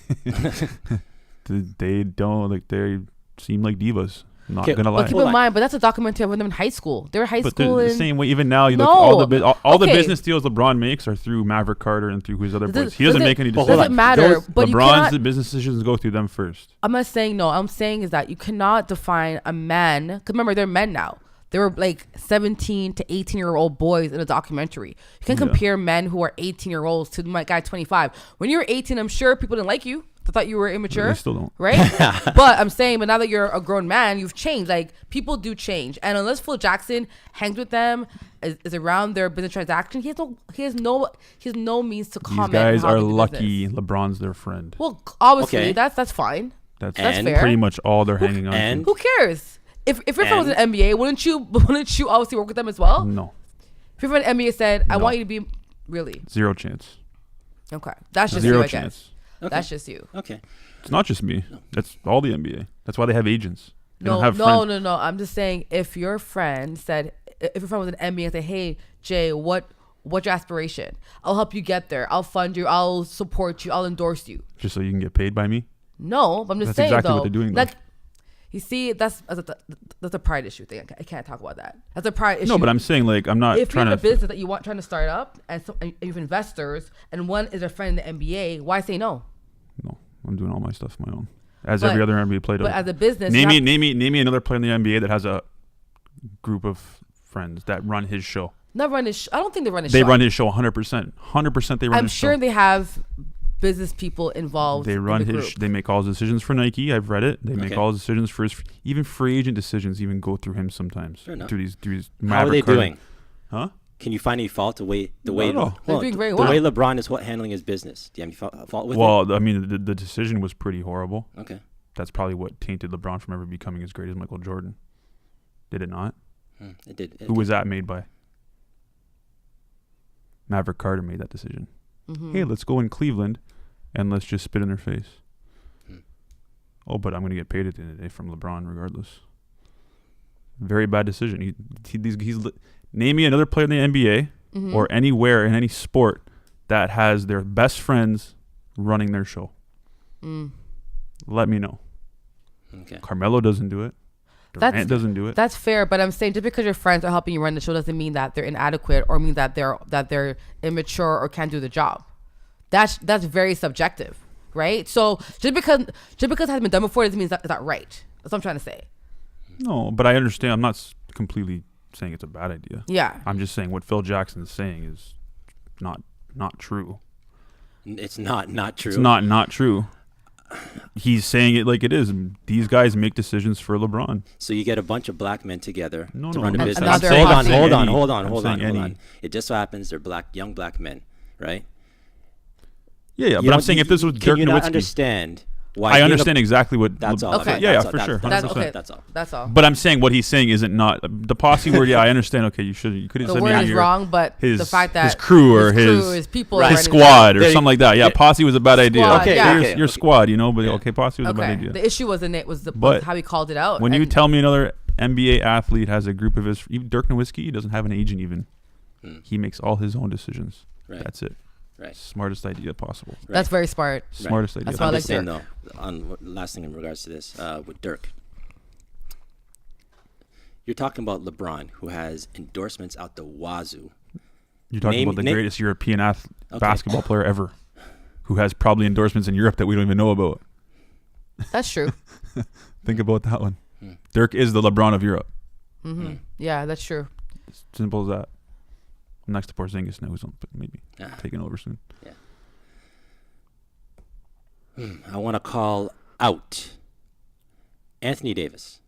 A: They don't like. They seem like divas. Not
C: Okay,
A: gonna lie.
E: But keep
C: Hold
E: in
C: on.
E: mind, but that's a documentary of them in high school. They were high
A: But they're
E: school
A: the
E: in
A: same way. Even now, you look
E: No.
A: all the
E: Okay.
A: business deals LeBron makes are through Maverick Carter and through his other
E: Does
A: boys.
E: it-
A: He doesn't
E: does
A: make
E: it-
A: any
C: But
A: decisions.
C: hold
E: doesn't
C: on.
E: matter.
C: Those-
E: But you
A: LeBron's
E: cannot.
A: the business decisions go through them first.
E: I'm not saying no. I'm saying is that you cannot define a man. Because remember, they're men now. They were like 17 to 18-year-old boys in a documentary. You can
A: Yeah.
E: compare men who are 18-year-olds to my guy 25. When you were 18, I'm sure people didn't like you. They thought you were immature.
A: They still don't.
E: Right? But I'm saying, but now that you're a grown man, you've changed. Like, people do change. And unless Phil Jackson hangs with them, is around their business transaction, he has no means to
A: These
E: comment.
A: guys
E: on how
A: are
E: they do
A: lucky.
E: business.
A: LeBron's their friend.
E: Well, obviously,
C: Okay.
E: that's fine.
A: That's
C: And-
E: fair.
A: pretty much all they're hanging on
C: and-
A: to.
E: Who cares? If your friend was
C: And-
E: an NBA, wouldn't you obviously work with them as well?
A: No,
E: If your friend NBA said, "I
A: No.
E: want you to be," really?
A: zero chance.
E: Okay, that's just
A: Zero
E: you, I guess.
A: chance.
C: Okay.
E: That's just you.
C: Okay.
A: It's not just me. That's all the NBA. That's why they have agents. They
E: No,
A: don't have
E: no,
A: friends.
E: no, no. I'm just saying, if your friend said, if your friend was an NBA and said, "Hey, Jay, what's your aspiration? I'll help you get there. I'll fund you. I'll support you. I'll endorse you."
A: Just so you can get paid by me.
E: No, but I'm just
A: That's
E: saying
A: exactly
E: though.
A: what they're doing, though.
E: Like, you see, that's a pride issue thing. I can't talk about that. That's a pride issue.
A: No, but I'm saying like I'm not
E: If you
A: trying
E: have
A: to.
E: a business that trying to start up, and you have investors, and one is a friend in the NBA, why say no?
A: No, I'm doing all my stuff my own. As
E: But-
A: every other NBA player does.
E: But as a business,
A: name
E: you
A: me,
E: have-
A: name me another player in the NBA that has a group of friends that run his show.
E: not run his. I don't think they run his.
A: They
E: show.
A: run his show 100%. 100% they run
E: I'm
A: his
E: sure
A: show.
E: they have business people involved.
A: They
E: in
A: run
E: the
A: his.
E: group.
A: They make all his decisions for Nike. I've read it. They make
C: Okay.
A: all his decisions for his. Even free agent decisions even go through him sometimes.
C: Fair enough.
A: Through these.
C: How are
A: Maverick
C: they
A: Carter-
C: doing?
A: Huh?
C: Can you find any fault the way
A: No.
C: hold
E: They're
C: on,
E: doing very
C: the
E: well.
C: way LeBron is handling his business? Do you have any fault with it?
A: Well, I mean, the decision was pretty horrible.
C: Okay.
A: That's probably what tainted LeBron from ever becoming as great as Michael Jordan. Did it not?
C: It did.
A: Who was that made by? Maverick Carter made that decision.
E: Mm-hmm.
A: Hey, let's go in Cleveland and let's just spit in their face.
C: Hmm.
A: Oh, but I'm going to get paid at the end of the day from LeBron regardless. Very bad decision. Name me another player in the NBA
E: Mm-hmm.
A: or anywhere in any sport that has their best friends running their show.
E: Mm.
A: Let me know.
C: Okay.
A: Carmelo doesn't do it.
E: That's-
A: Durant doesn't do it.
E: That's fair, but I'm saying just because your friends are helping you run the show doesn't mean that they're inadequate or mean that they're immature or can't do the job. That's very subjective, right? So just because it hasn't been done before doesn't mean it's not right. That's what I'm trying to say.
A: No, but I understand. I'm not completely saying it's a bad idea.
E: Yeah.
A: I'm just saying what Phil Jackson's saying is not true.
C: It's not true.
A: It's not true. He's saying it like it is. These guys make decisions for LeBron.
C: So you get a bunch of black men together
A: No,
C: to
A: no,
C: run a
A: I'm
C: business.
E: Another
C: Hold on,
E: posse.
C: hold on,
A: Any.
C: hold on,
A: I'm
C: hold on,
A: saying
C: hold
A: any.
C: on. It just so happens they're young black men, right?
A: Yeah,
C: You
A: but I'm
C: don't-
A: saying if this was
C: can
A: Dirk
C: you not
A: Nowitzki,
C: understand why?
A: I
C: being a-
A: understand exactly what.
C: That's all.
E: Okay.
A: Yeah,
C: That's
A: yeah,
C: all.
A: for sure.
C: That's
E: That's
C: all.
E: okay.
C: That's all.
E: That's all.
A: But I'm saying what he's saying isn't not the posse word. Yeah, I understand. Okay, you could have
E: The
A: said
E: word
A: maybe
E: is
A: your-
E: wong, but
A: his
E: the fact that
A: his crew or his
E: people,
C: Right.
E: are
A: his
E: running-
A: squad or
C: There you-
A: something like that. Yeah,
C: yeah.
A: posse was a bad idea.
E: Squad,
C: Okay,
E: yeah.
C: okay.
A: Your squad, you know, but okay, posse was a bad
E: Okay.
A: idea.
E: The issue was
A: But
E: how he called it out.
A: When you
E: and-
A: tell me another NBA athlete has a group of his, even Dirk Nowitzki, he doesn't have an agent even. He makes all his own decisions.
C: Right.
A: That's it.
C: Right.
A: Smartest idea possible.
E: that's very smart.
A: Smartest idea.
E: That's
C: I'm
E: why I
C: just
E: like
C: saying
E: Dirk.
C: though, on last thing in regards to this, with Dirk, you're talking about LeBron, who has endorsements out the wazoo
A: You're talking
C: Name-
A: about the
C: name-
A: greatest European
C: Okay.
A: basketball player ever, who has probably endorsements in Europe that we don't even know about.
E: That's true.
A: Think about that one. Dirk is the LeBron of Europe.
E: Yeah, that's true.
A: Simple as that. Next to Porzingis now, who's maybe
C: Ah.
A: taking over soon.
C: I want to call out Anthony Davis.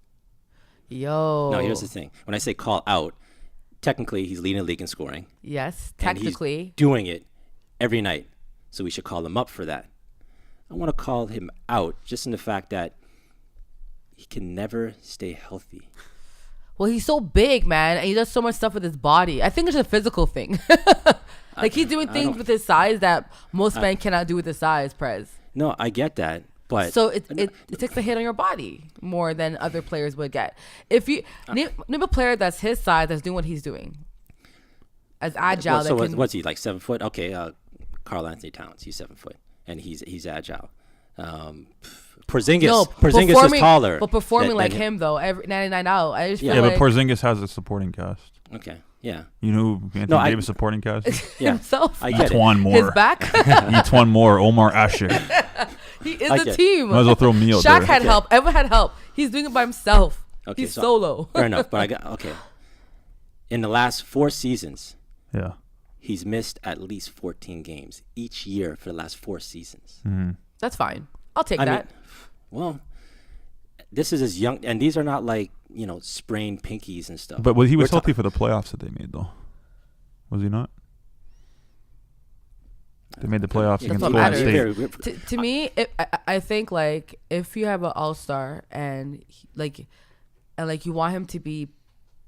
E: Yo.
C: Now, here's the thing. When I say call out, technically he's leading the league in scoring.
E: Yes,
C: and he's
E: technically.
C: doing it every night. So we should call him up for that. I want to call him out just in the fact that he can never stay healthy.
E: Well, he's so big, man, and he does so much stuff with his body. I think it's a physical thing. Like he's doing things with his size that most men cannot do with his size, Prez.
C: No, I get that. But
E: So it takes a hit on your body more than other players would get. If you name a player that's his size that's doing what he's doing, as agile.
C: What's he, like 7 foot? Okay, Karl Anthony Towns, he's 7 foot, and he's agile. Porzingis
E: performing,
C: is taller.
E: but performing
C: than
E: like him though, every 99 out. I just feel
A: Yeah,
E: like
A: but Porzingis has a supporting cast.
C: Okay, yeah,
A: You know who Anthony
C: I-
A: Davis supporting cast is?
C: yeah.
E: himself,
C: I get it.
A: Antoine
E: his
A: Moore.
E: back.
A: Antoine Moore, Omar Ashik.
E: He is
C: I
E: the
C: get it.
E: team.
A: Might as well throw me out
E: Shaq
A: there.
E: had help. Evan had help. He's doing it by himself.
C: Okay,
E: He's
C: so-
E: solo.
C: Fair enough, but I got okay. In the last 4 seasons,
A: Yeah.
C: he's missed at least 14 games each year for the last 4 seasons.
E: That's fine. I'll take
C: I
E: that.
C: mean, well, this is as young, and these are not like sprained pinkies and stuff.
A: But he was
C: We're
A: healthy for the playoffs that they made, though. Was he not? They made the playoffs
E: That's
A: against
E: what
A: Golden
E: matters.
A: State.
E: To me, I think like if you have an all-star and you want him to be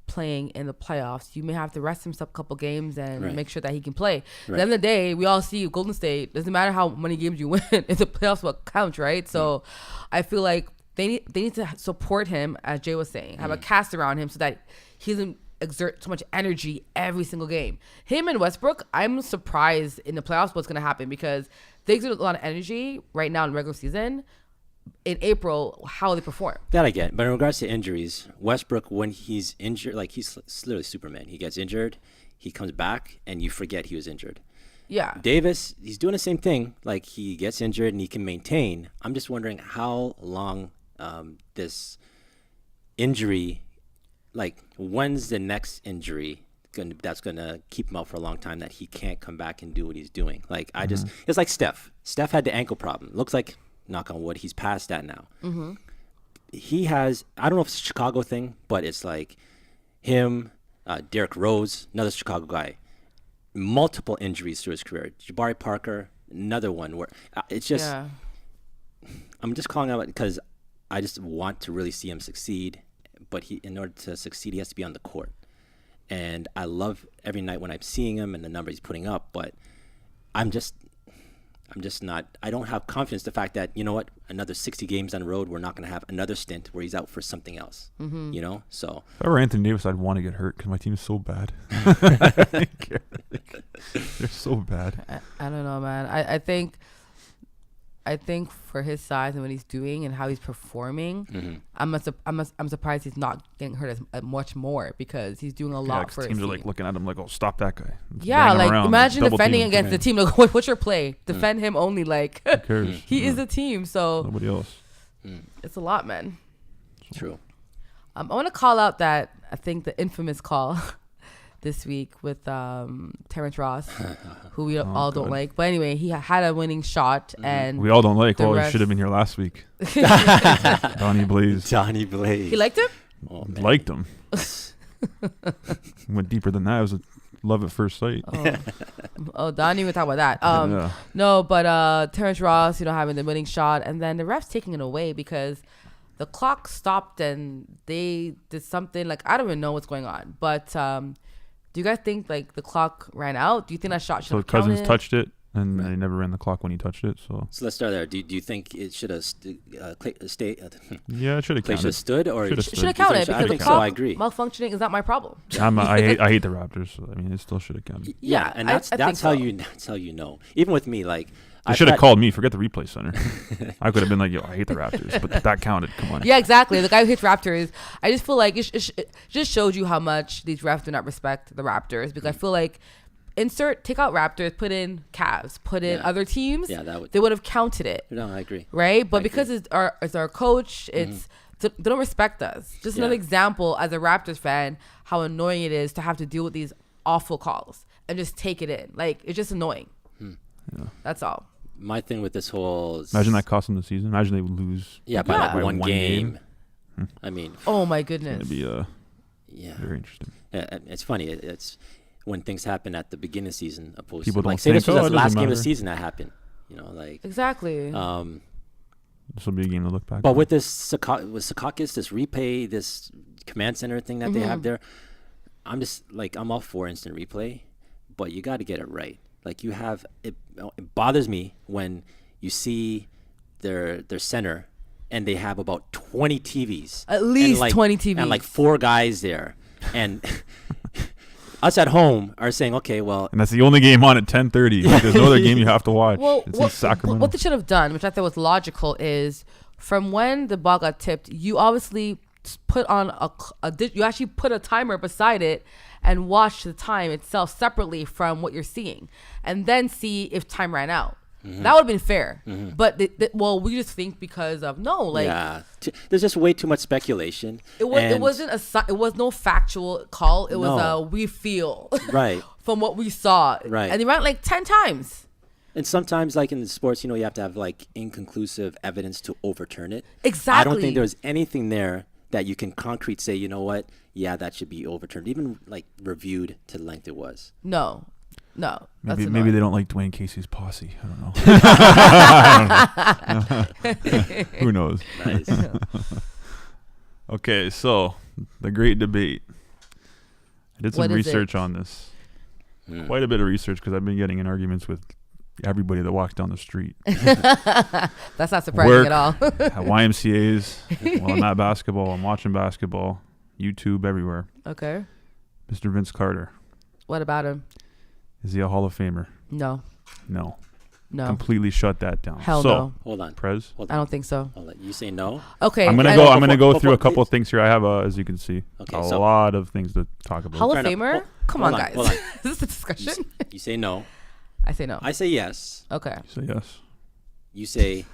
E: playing in the playoffs, you may have to rest him a couple games and
C: Right.
E: make sure that he can play. At
C: Right.
E: the end of the day, we all see Golden State. Doesn't matter how many games you win, it's the playoffs what counts, right? So I feel like they need to support him, as Jay was saying, have a cast around him so that he doesn't exert so much energy every single game. Him and Westbrook, I'm surprised in the playoffs what's going to happen because they exert a lot of energy right now in regular season. In April, how they perform.
C: That I get. But in regards to injuries, Westbrook, when he's injured, like he's literally Superman. He gets injured, he comes back, and you forget he was injured.
E: Yeah.
C: Davis, he's doing the same thing. Like he gets injured and he can maintain. I'm just wondering how long this injury, like when's the next injury that's gonna keep him out for a long time that he can't come back and do what he's doing. Like it's like Steph. Steph had the ankle problem. Looks like, knock on wood, he's past that now. He has, I don't know if it's a Chicago thing, but it's like him, Derrick Rose, another Chicago guy, multiple injuries through his career. Jabari Parker, another one where it's just,
E: Yeah.
C: I'm just calling out because I just want to really see him succeed. But in order to succeed, he has to be on the court. And I love every night when I'm seeing him and the number he's putting up. But I'm just not. I don't have confidence. The fact that another 60 games on the road, we're not going to have another stint where he's out for something else. So
A: If I were Anthony Davis, I'd want to get hurt because my team is so bad. They're so bad.
E: I don't know, man. I think for his size and what he's doing and how he's performing, I'm surprised he's not getting hurt as much more because he's doing a
A: Yeah,
E: lot
A: 'cause
E: for his
A: teams
E: team.
A: are like looking at him like, "Oh, stop that guy." Let's
E: Yeah,
A: bang him
E: like
A: around.
E: imagine
A: Double
E: defending
A: team.
E: against the team. Like, what's your play? Defend him only. Like
A: Who cares?
E: he is a team, so
A: Nobody else.
E: it's a lot, man.
C: true.
E: I want to call out that I think the infamous call this week with Terrence Ross, who we all don't
A: God.
E: like. But anyway, he had a winning shot, and
A: We all don't like.
E: The
A: Well, he
E: rest-
A: should have been here last week. Donnie Blaze
C: Johnny Blaze.
E: he liked him.
C: Oh, man.
A: liked him. Went deeper than that. It was a love at first sight.
E: Oh, Donnie, we talk about that.
A: Yeah.
E: No, but Terrence Ross, having the winning shot, and then the refs taking it away because the clock stopped and they did something like I don't even know what's going on. But do you guys think like the clock ran out? Do you think that shot should
A: So
E: have
A: Cousins
E: counted?
A: touched it, and they never ran the clock when he touched it. So
C: So let's start there. Do you think it should have stayed?
A: yeah, it should have
C: Play should
A: counted.
C: have stood, or
A: Should've
E: Should have
A: stood.
E: counted
C: I
E: because the
C: think so.
E: clock
C: I agree.
E: malfunctioning is not my problem.
A: I hate the Raptors. So, I mean, it still should have counted.
C: Yeah, and
E: I
C: that's
E: think
C: how
E: so.
C: that's how you know. Even with me, like
A: They should have called me. Forget the replay center. I could have been like, "Yo, I hate the Raptors," but that counted. Come on.
E: Yeah, exactly. The guy who hits Raptors, I just feel like it just showed you how much these refs do not respect the Raptors because I feel like take out Raptors, put in Cavs, put in
C: Yeah.
E: other teams,
C: Yeah, that would.
E: they would have counted it,
C: No, I agree.
E: right? But
C: I
E: because it's our coach, it's they don't respect us. Just another
C: Yeah.
E: example as a Raptors fan, how annoying it is to have to deal with these awful calls and just take it in. Like, it's just annoying. That's all.
C: My thing with this whole.
A: Imagine that cost them the season. Imagine they would lose.
C: Yeah, by
E: Yeah.
C: like one
A: One
C: game.
A: game.
C: I mean,
E: Oh my
A: It'd
E: goodness.
A: be
C: yeah.
A: very interesting.
C: It's funny. It's when things happen at the beginning of the season, opposed
A: People
C: to like
A: don't
C: say this
A: think,
C: was
A: "Oh,
C: the
A: it
C: last
A: doesn't
C: game of the
A: matter."
C: season that happened. You know, like.
E: Exactly.
A: This will be a game to look back.
C: But
A: on.
C: with this with Secaucus, this replay, this command center thing that they have there, I'm just like I'm all for instant replay, but you got to get it right. Like you have it bothers me when you see their center and they have about 20 TVs.
E: At
C: and
E: least
C: like,
E: 20 TVs.
C: And like 4 guys there. And us at home are saying, okay, well,
A: And that's the only game on at 10:30. Like, there's no other game you have to watch.
E: Well,
A: it's in Sacramento.
E: what they should have done, which I thought was logical, is from when the ball got tipped, you obviously put on you actually put a timer beside it and watch the time itself separately from what you're seeing, and then see if time ran out. That would have been fair. But we just think because of
C: yeah, there's just way too much speculation.
E: it was no factual call. It was
C: No.
E: we feel
C: Right.
E: from what we saw.
C: Right.
E: And they ran like 10 times.
C: And sometimes, like in the sports, you have to have like inconclusive evidence to overturn it. I
E: Exactly.
C: don't think there was anything there that you can concrete say, you know what, yeah, that should be overturned, even like reviewed to the length it was.
E: No. That's
A: maybe
E: annoying.
A: they don't like Dwayne Casey's posse. I don't know. Who knows?
C: Nice.
A: Okay, so the great debate. I did some
E: What is
A: research
E: it?
A: on this.
C: Mm.
A: Quite a bit of research because I've been getting in arguments with everybody that walks down the street.
E: That's not surprising
A: Work.
E: at all.
A: At YMCA's, while I'm at basketball, I'm watching basketball, YouTube, everywhere.
E: Okay.
A: Mr. Vince Carter.
E: What about him?
A: Is he a Hall of Famer?
E: No.
A: No.
E: No.
A: Completely shut that down.
E: Hell
A: so,
E: no.
C: Hold on.
A: Prez,
C: Hold
E: I
C: on.
E: don't think so.
C: Hold on. You say no?
E: Okay.
A: I'm gonna
E: and
A: go. I'm gonna go
C: before-
A: through a couple
C: please.
A: of things here. I have, as you can see,
C: Okay,
A: a
C: so-
A: lot of things to talk about.
E: Hall of
C: Fair enough.
E: Famer?
C: Hold-
E: Come
C: hold
E: on,
C: on,
E: guys.
C: hold on.
E: Is this a discussion?
C: You say no.
E: I say no.
C: I say yes.
E: Okay.
A: So yes,
C: You say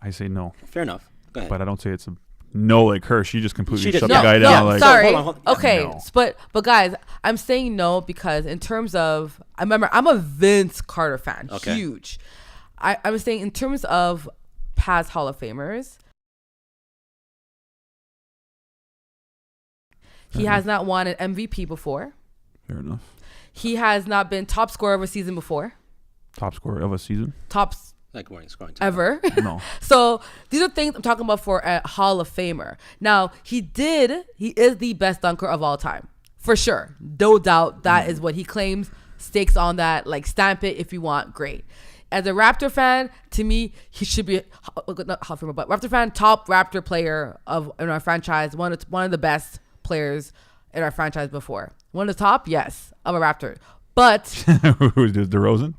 A: I say no,
C: fair enough. Go ahead.
A: but I don't say it's a no like her. She just completely
C: She just-
A: shut
C: No,
A: the guy
E: no,
A: down. Like,
E: sorry.
C: Hold on.
E: Okay,
A: No.
E: but guys, I'm saying no because in terms of, I remember I'm a Vince Carter fan,
C: Okay.
E: huge. I'm saying in terms of past Hall of Famers, he has not won an MVP before.
A: fair enough.
E: He has not been top scorer of a season before.
A: Top scorer of a season?
E: Tops
C: like we're scrolling to
E: ever.
A: No.
E: So these are things I'm talking about for a Hall of Famer. Now, he is the best dunker of all time. For sure. No doubt that is what he claims. Stakes on that. Like, stamp it if you want. Great. As a Raptor fan, to me, he should be not Hall of Famer, but Raptor fan, top Raptor player in our franchise. One of the best players in our franchise before. One of the top, yes, of a Raptor. But
A: Who's this? DeRozan?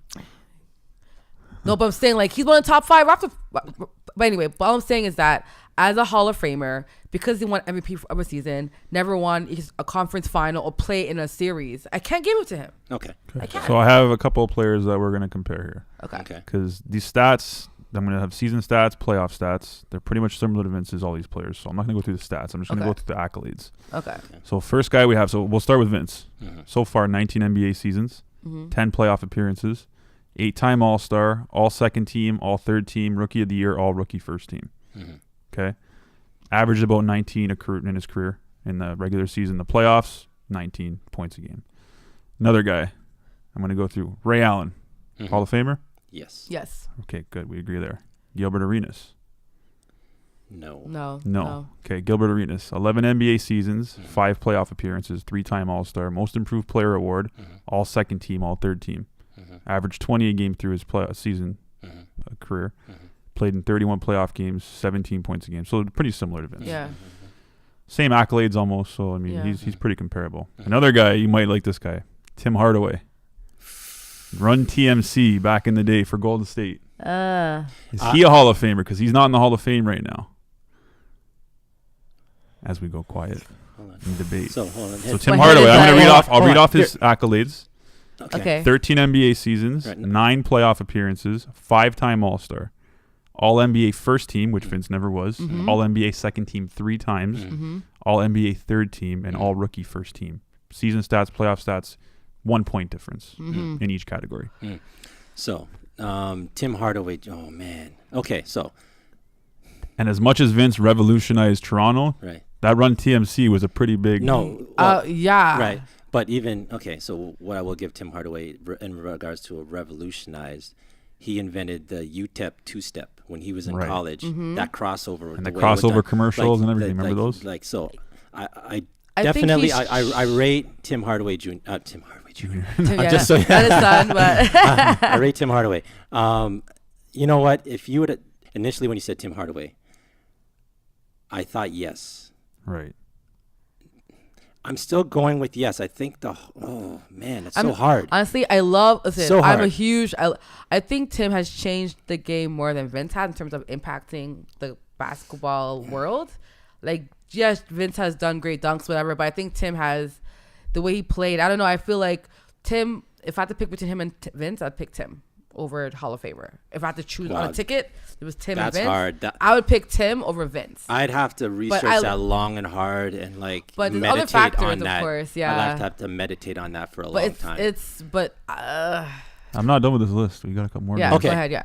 E: no, but I'm saying like he's one of the top 5 Raptor. But anyway, all I'm saying is that as a Hall of Famer, because he won MVP of a season, never won a conference final or play in a series, I can't give it to him.
C: Okay.
E: I can't.
A: So I have a couple of players that we're gonna compare here
E: Okay.
C: Okay.
A: because these stats. I'm gonna have season stats, playoff stats. They're pretty much similar to Vince's. All these players. So I'm not gonna go through the stats. I'm just gonna
E: Okay.
A: go through the accolades.
E: Okay.
A: So first guy we have. So we'll start with Vince.
C: Mhm.
A: So far, 19 NBA seasons,
E: Mm-hmm.
A: 10 playoff appearances, 8-time All-Star, all second team, all third team, rookie of the year, all rookie first team.
C: Mhm.
A: Okay. Averaged about 19 in his career in the regular season. The playoffs, 19 points a game. Another guy I'm going to go through. Ray Allen,
C: Mhm.
A: Hall of Famer.
C: Yes.
E: Yes.
A: Okay, good. We agree there. Gilbert Arenas.
C: No.
E: No.
A: Okay, Gilbert Arenas. 11 NBA seasons,
C: Mhm.
A: 5 playoff appearances, 3-time All-Star, Most Improved Player Award,
C: Mhm.
A: all second team, all third team.
C: Mhm.
A: Averaged 20 a game through his season
C: Mhm.
A: career.
C: Mhm.
A: Played in 31 playoff games, 17 points a game. So pretty similar to Vince.
E: Yeah.
A: Same accolades almost. So I mean,
E: Yeah.
A: he's pretty comparable.
C: Mhm.
A: Another guy you might like this guy, Tim Hardaway. Run TMC back in the day for Golden State. Is he a Hall of Famer? Because he's not in the Hall of Fame right now. As we go quiet
C: Hold on.
A: in debate.
C: So hold on.
A: So Tim
E: My head
A: Hardaway,
E: is
A: I'm going to
E: like-
A: read off. I'll
C: Hold
A: read
C: on.
A: off his accolades.
E: Okay.
A: 13 NBA seasons,
C: Right.
A: 9 playoff appearances, 5-time All-Star, All-NBA first team, which Vince never was, All-NBA second team 3 times, All-NBA third team, and All-Rookie first team. Season stats, playoff stats, 1 point difference in each category.
C: So, Tim Hardaway. Oh man. Okay, so
A: And as much as Vince revolutionized Toronto,
C: right.
A: that run TMC was a pretty big.
C: No. Well,
E: Yeah.
C: right. But even okay. So what I will give Tim Hardaway in regards to a revolutionized, he invented the UTEP two-step when he was in
A: Right.
C: college. That crossover
A: And
C: the
A: the
C: way it was
A: crossover
C: done.
A: commercials and everything. Remember those?
C: Like so, I
E: I think
C: definitely
E: he
C: I rate Tim Hardaway Jr. Tim Hardaway Jr.
E: Yeah,
C: just so-
E: that is done, but
C: I rate Tim Hardaway. You know what? If you would initially when you said Tim Hardaway, I thought yes.
A: Right.
C: I'm still going with yes. I think oh man, it's so hard.
E: honestly, I love. Listen,
C: So
E: I'm a
C: hard.
E: huge. I think Tim has changed the game more than Vince had in terms of impacting the basketball world. Like, yes, Vince has done great dunks, whatever, but I think Tim has the way he played. I don't know. I feel like Tim. If I had to pick between him and Vince, I'd pick Tim over Hall of Famer. If I had to choose on
C: Wow.
E: a ticket, it was Tim and
C: That's
E: Vince.
C: hard.
E: I would pick Tim over Vince.
C: I'd have to research
E: I-
C: that long and hard and like
E: But there's other
C: meditate
E: factors,
C: on
E: of
C: that.
E: course,
C: I'd
E: yeah.
C: have to meditate on that for a
E: But
C: long
E: it's
C: time.
A: I'm not done with this list. We got a couple more.
E: yeah.
A: guys.
C: Okay.
E: Go ahead. Yeah.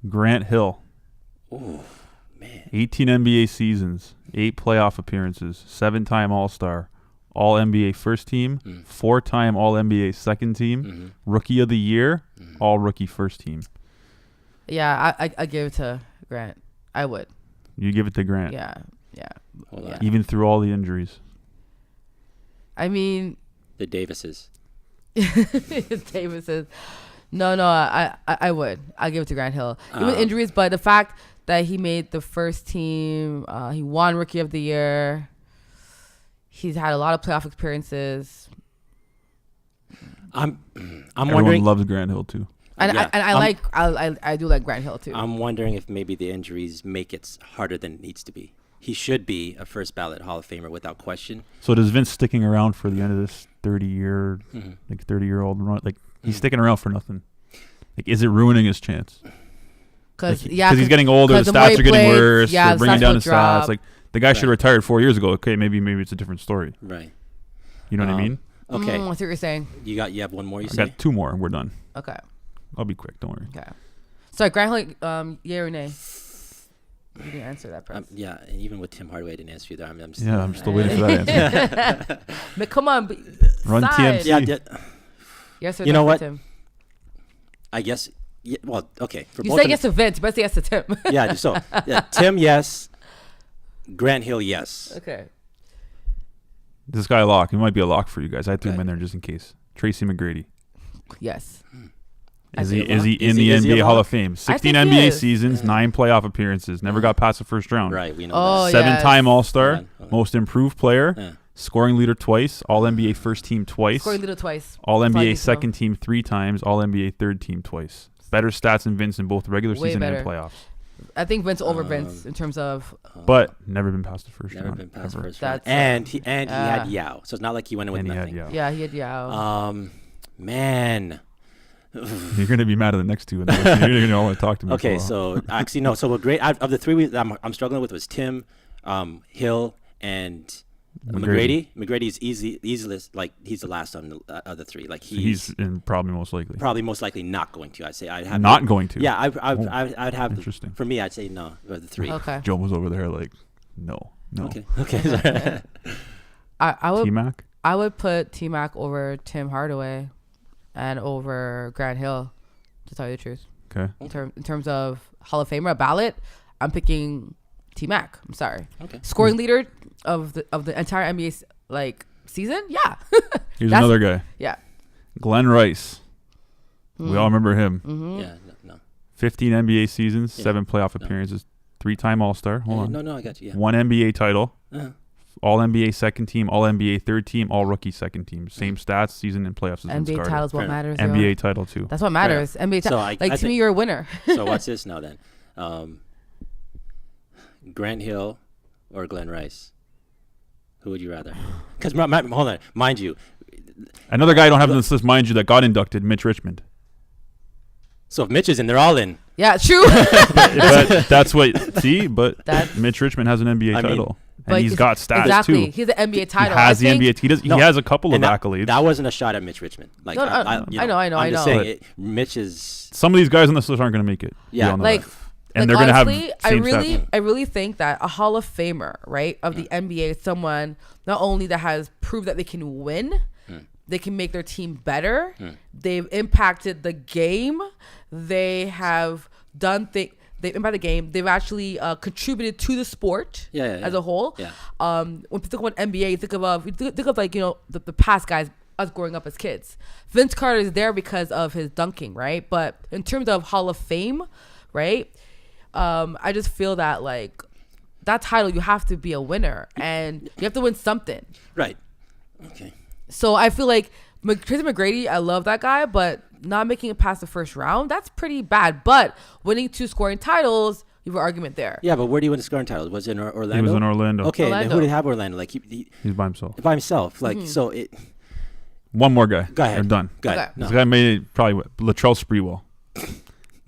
A: Grant Hill.
C: Oh man,
A: 18 NBA seasons, 8 playoff appearances, 7-time All-Star, All-NBA first team, 4-time All-NBA second team, Rookie of the Year, All-Rookie first team.
E: Yeah. I give it to Grant. I would.
A: You give it to Grant,
E: Yeah. Yeah.
C: hold
E: Yeah.
C: on.
A: even through all the injuries.
E: I mean,
C: The Davises.
E: David says, no, I would. I'll give it to Grant Hill. Even injuries, but the fact that he made the first team, he won Rookie of the Year. He's had a lot of playoff experiences.
C: I'm
A: Everyone
C: wondering.
A: loves Grant Hill too.
E: And
C: Yeah.
E: I do like Grant Hill too.
C: I'm wondering if maybe the injuries make it harder than it needs to be. He should be a first ballot Hall of Famer without question.
A: So does Vince sticking around for the end of this 30-year-old run? Like he's sticking around for nothing. Like, is it ruining his chance?
E: Because
A: he's getting older, the
E: the more
A: stats
E: he
A: are getting
E: plays,
A: worse.
E: yeah,
A: They're
E: the
A: bringing
E: stats
A: down
E: will
A: his stats.
E: drop.
A: Like the guy should have
C: Right.
A: retired 4 years ago. Okay, maybe it's a different story.
C: Right.
A: You know what I mean?
C: Okay.
E: I see what you're saying.
C: You have one more. You
A: I
C: say?
A: got 2 more and we're done.
E: Okay.
A: I'll be quick. Don't worry.
E: Okay. Sorry, Grant Hill, yay or nay? You didn't answer that, Prince.
C: Yeah, and even with Tim Hardaway, I didn't answer you there. I'm
A: Still waiting for that answer.
E: But come on,
A: Run
E: side.
A: TMC.
C: Yeah,
E: Yes or
C: You
E: no
C: know
E: for
C: what?
E: Tim?
C: I guess. Yeah, well, okay. For
E: You
C: both
E: said
C: of
E: yes to Vince, but say yes to Tim.
C: yeah. So Tim, yes. Grant Hill, yes.
E: Okay.
A: This guy a lock. He might be a lock for you guys. I threw him
C: Okay.
A: in there just in case. Tracy McGrady.
E: Yes.
A: Is
C: he
A: he
C: a lock?
A: in
C: Is
A: the
C: he a
A: NBA Hall
C: lock?
A: of Fame? 16
E: think he
A: NBA
E: is.
A: seasons, 9 playoff appearances. Never got past the first round.
C: Right. We know
E: Oh,
C: that.
E: yeah.
A: 7-time All-Star,
C: Hold on.
A: most improved player,
C: Yeah.
A: scoring leader twice, All-NBA first team twice,
E: Scoring little twice. That's all I need
A: All-NBA
E: to
A: second team 3 times, All-NBA third team twice. Better stats than Vince in both regular
E: Way
A: season
E: better.
A: and playoffs.
E: know. I think Vince over Vince in terms of
A: But never been past the first
C: Never
A: round.
C: been past
A: ever.
C: first round.
E: That's,
C: And he had Yao, so it's not like he went in with
A: And he had
C: nothing.
A: Yao.
E: yeah, he had Yao.
C: Man.
A: You're going to be mad at the next 2. And you're going to all want to talk to me.
C: Okay,
A: for a while.
C: so actually no. So a great of the 3 I'm struggling with was Tim, Hill, and McGrady. McGrady's easiest. Like he's the last on the other 3. Like
A: he's in probably most likely.
C: probably most likely not going to. I'd say I'd have
A: Not going to?
C: Yeah,
A: Oh,
C: I'd have.
A: interesting.
C: For me, I'd say no. The 3.
E: Okay.
A: Joe was over there like, no.
C: Okay.
E: I would
A: T-Mac?
E: I would put T Mac over Tim Hardaway and over Grant Hill, to tell you the truth.
A: Okay.
E: In terms of Hall of Famer ballot, I'm picking T Mac. I'm sorry.
C: Okay.
E: Scoring leader of the entire NBA season. Yeah.
A: Here's
E: That's-
A: another guy.
E: Yeah.
A: Glenn Rice. We all remember him.
E: Mm-hmm.
C: Yeah. No.
A: 15 NBA seasons,
C: Yeah.
A: 7 playoff appearances, 3-time All-Star. Hold on.
C: No, I got you. Yeah.
A: 1 NBA title,
C: Uh-huh.
A: All NBA second team, All NBA third team, All Rookie second team. Same stats, season and playoffs as Vince
E: NBA
A: Carter.
E: titles what
C: Fair
E: matters.
A: NBA
E: yo.
A: title too.
E: That's what matters. NBA
C: So
E: title.
C: I
E: To me,
C: think-
E: you're a winner.
C: So what's this now then? Grant Hill or Glenn Rice? Who would you rather? Because hold on, mind you,
A: Another guy I don't have on this list, mind you, that got inducted, Mitch Richmond.
C: So if Mitch is in, they're all in.
E: Yeah, true.
A: But that's what. See, but
E: That's-
A: Mitch Richmond has an NBA
C: I mean,
A: title, and
E: But
A: he's got stats
E: exactly.
A: too.
E: He's an NBA title.
A: He has
E: I
A: the
E: think-
A: NBA. He does.
C: No,
A: He has a couple of
C: and
A: accolades.
C: That wasn't a shot at Mitch Richmond. Like
E: No,
C: you
E: I know,
C: I'm
E: I
C: just
E: know.
C: saying, Mitch is.
A: Some of these guys on this list aren't going to make it.
C: Yeah.
A: We all know
E: Like,
A: that. And they're going to have
E: honestly,
A: same stats.
E: I really think that a Hall of Famer, right, of the NBA is someone not only that has proved that they can win, they can make their team better, they've impacted the game, they have done things. They've impacted the game. They've actually contributed to the sport as a whole.
C: Yeah.
E: When you think about NBA, you think of like the past guys, us growing up as kids. Vince Carter is there because of his dunking, right? But in terms of Hall of Fame, right? I just feel that like that title, you have to be a winner and you have to win something.
C: Right. Okay.
E: So I feel like Tracy McGrady, I love that guy, but not making it past the first round, that's pretty bad. But winning 2 scoring titles, you have an argument there.
C: Yeah, but where do you win the scoring title? Was it in Orlando?
A: He was in Orlando.
C: Okay, then
E: Orlando.
C: who did have Orlando? Like
A: He's by himself.
C: by himself. Like so it.
A: One more guy.
C: Go ahead.
A: They're done.
C: Go ahead.
E: Okay.
C: No.
A: This guy made probably Latrell Sprewell.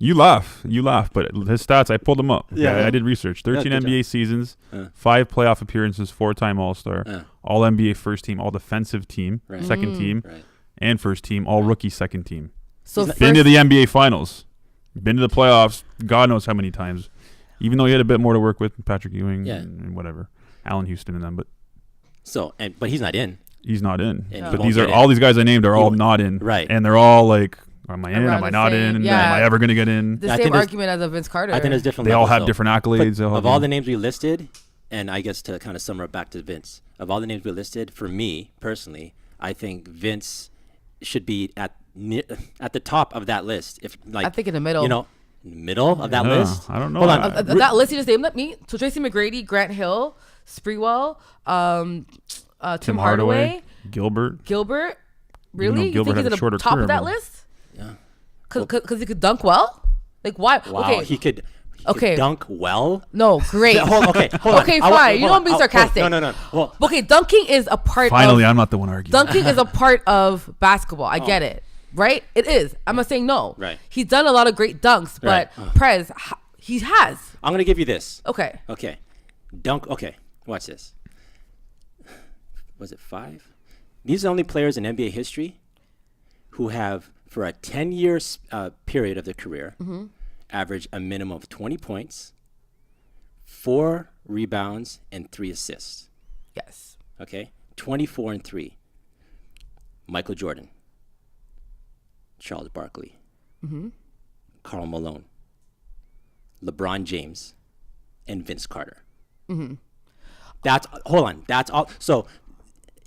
A: You laugh, but his stats, I pulled them up. Okay?
C: Yeah.
A: I did research. 13
C: good
A: NBA seasons, 5 playoff appearances, 4-time All-Star, All NBA first team, All defensive team,
C: Right.
A: second team,
C: Right.
A: and first team, All rookie second team.
E: So
A: Been to the NBA Finals, been to the playoffs, God knows how many times. Even though he had a bit more to work with, Patrick Ewing and whatever, Allen Houston and them, but
C: So but he's not in.
A: he's not in.
C: And he
A: But
C: won't
A: these are
C: get
A: all
C: in.
A: these guys I named are all
C: won't-
A: not in.
C: Right.
A: And they're all like, am I in?
E: Around
A: Am I
E: the
A: not
E: same-
A: in?
E: yeah.
A: Am I ever going to get in?
E: the
C: I
E: same
C: think there's-
E: argument as a Vince Carter.
C: I think there's different.
A: They all
C: levels,
A: have
C: though.
A: different accolades. They all
C: Of
A: have-
C: all the names we listed, and I guess to kind of sum it back to Vince, of all the names we listed, for me personally, I think Vince should be at the top of that list. If like
E: I think in the middle.
C: you know, middle of that
A: Yeah,
C: list.
A: I don't know
C: Hold
A: that.
C: on.
E: That list you just named, me. So Tracy McGrady, Grant Hill, Sprewell, Tim Hardaway,
A: Gilbert.
E: Gilbert.
A: Even though
E: Really? You
A: Gilbert
E: think he's
A: had
E: at
A: a shorter
E: the top
A: career,
E: of that
A: but-
E: list?
C: Yeah.
E: Because he could dunk well? Like, why?
C: Wow.
E: Okay.
C: He could
E: Okay.
C: dunk well.
E: No, great.
C: Hold on.
E: Okay, fine. You know I'm being sarcastic.
C: No. Well,
E: Okay, dunking is a part
A: Finally,
E: of...
A: I'm not the one arguing.
E: Dunking is a part of basketball. I get it. Right? It is. I'm not saying no.
C: Right.
E: He's done a lot of great dunks, but
C: Right.
E: Prez, he has.
C: I'm gonna give you this.
E: Okay.
C: Okay. Dunk. Okay. Watch this. Was it 5? These are the only players in NBA history who have, for a 10-year period of their career, averaged a minimum of 20 points, 4 rebounds, and 3 assists.
E: Yes.
C: Okay? 24 and 3. Michael Jordan, Charles Barkley, Karl Malone, LeBron James, and Vince Carter. That's hold on. That's all. So,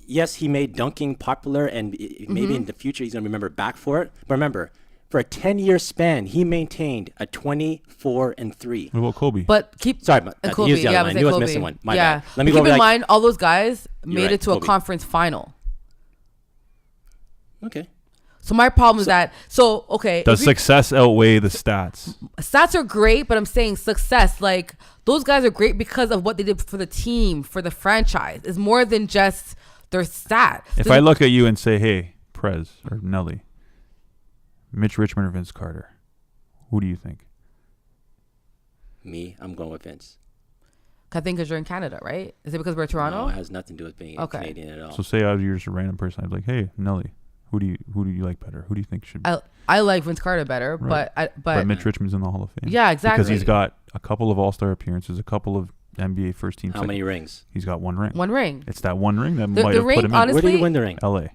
C: yes, he made dunking popular, and maybe in the future he's gonna remember back for it. But remember, for a 10-year span, he maintained a 24 and 3.
A: What about Kobe?
E: But keep...
C: Sorry, but
E: and
C: he
E: Kobe,
C: was the other
E: yeah,
C: one.
E: I
C: He was
E: Kobe.
C: missing one. My
E: yeah.
C: bad. Let me
E: But
C: go
E: keep in
C: like-
E: mind, all those guys made
C: right,
E: it to a
C: Kobe.
E: conference final.
C: Okay.
E: So my problem is that... So, okay.
A: Does
E: if you-
A: success outweigh the stats?
E: stats are great, but I'm saying success, like those guys are great because of what they did for the team, for the franchise. It's more than just their stat.
A: If I look at you and say, hey, Prez or Nelly, Mitch Richmond or Vince Carter, who do you think?
C: Me, I'm going with Vince.
E: I think because you're in Canada, right? Is it because we're Toronto?
C: No, it has nothing to do with being
E: Okay.
C: Canadian at all.
A: So say I was just a random person, I'd be like, hey, Nelly, who do you like better? Who do you think should?
E: I like Vince Carter better,
A: Right.
E: but
A: Mitch Richmond's in the Hall of Fame.
E: Yeah, exactly.
A: Because he's got a couple of All-Star appearances, a couple of NBA first team.
C: How many rings?
A: He's got one ring.
E: one ring.
A: It's that one ring that
E: The-
A: might
E: the
A: have
E: ring,
A: put him in
E: honestly-
C: Where did he win the ring?
A: L.A.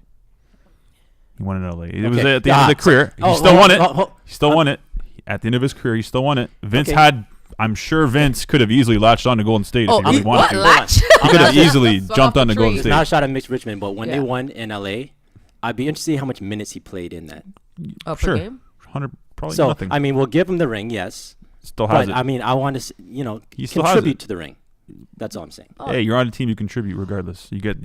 A: He won in L.A. It was
C: Okay.
A: at the end of the career. He
C: oh,
A: still
C: hold
A: won
C: on,
A: it.
C: hold-
A: He still won it. At the end of his career, he still won it. Vince
C: Okay.
A: had. I'm sure Vince could have easily latched on to Golden State if he really wanted
E: what?
A: to.
E: Latch?
A: He could have easily
E: Fell
A: jumped
E: off
A: on
E: the
A: to Golden
E: tree.
C: It's
A: State.
C: not a shot at Mitch Richmond, but when they
E: Yeah.
C: won in LA, I'd be interested to see how much minutes he played in that.
E: Per
A: Sure,
E: game?
A: 100 probably
C: So
A: nothing.
C: I mean, we'll give him the ring, yes.
A: Still has
C: But
A: it.
C: I mean, I want to,
A: He still has
C: contribute
A: it.
C: to the ring. That's all I'm saying.
A: Hey, you're on a team. You contribute regardless. You get.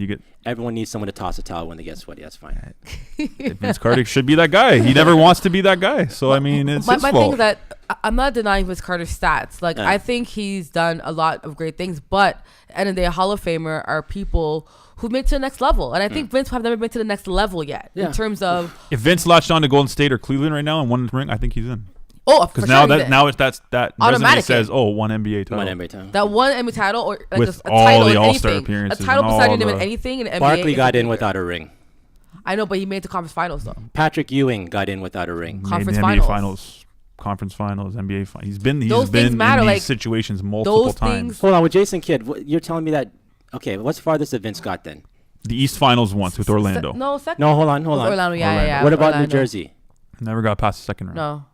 C: Everyone needs someone to toss a towel when they get sweaty. That's fine.
A: Vince Carter should be that guy. He never wants to be that guy. So I mean, it's
E: my
A: his
E: thing
A: fault.
E: is that I'm not denying Vince Carter's stats. Like I think he's done a lot of great things, but at the end of the day, a Hall of Famer are people who've made it to the next level, and I think Vince have never been to the next level yet in terms of.
A: If Vince latched on to Golden State or Cleveland right now and won the ring, I think he's in.
E: Oh,
A: Because now that that resume
E: Automatic
A: says, oh, one NBA title.
C: One NBA title.
E: that one NBA title or like
A: With
E: a
A: all
E: title
A: the
E: in
A: All-Star
E: anything,
A: appearances
E: a title
A: and
E: beside
A: all
E: him in
A: the-
E: anything in the NBA.
C: Barkley
E: is
C: got
E: a
C: in
E: big
C: without a ring.
E: I know, but he made the conference finals though.
C: Patrick Ewing got in without a ring.
A: Made
E: Conference
A: the
E: finals.
A: NBA finals, conference finals, NBA finals. He's been
E: Those
A: in
E: things matter,
A: these
E: like,
A: situations multiple
E: those
A: times.
E: things-
C: Hold on, with Jason Kidd, you're telling me that? Okay, what's farthest that Vince got then?
A: The East Finals once with Orlando.
E: No, second.
C: No, hold on.
E: Orlando, yeah.
C: What about
E: Orlando.
C: New Jersey?
A: Never got past the second round.
E: No,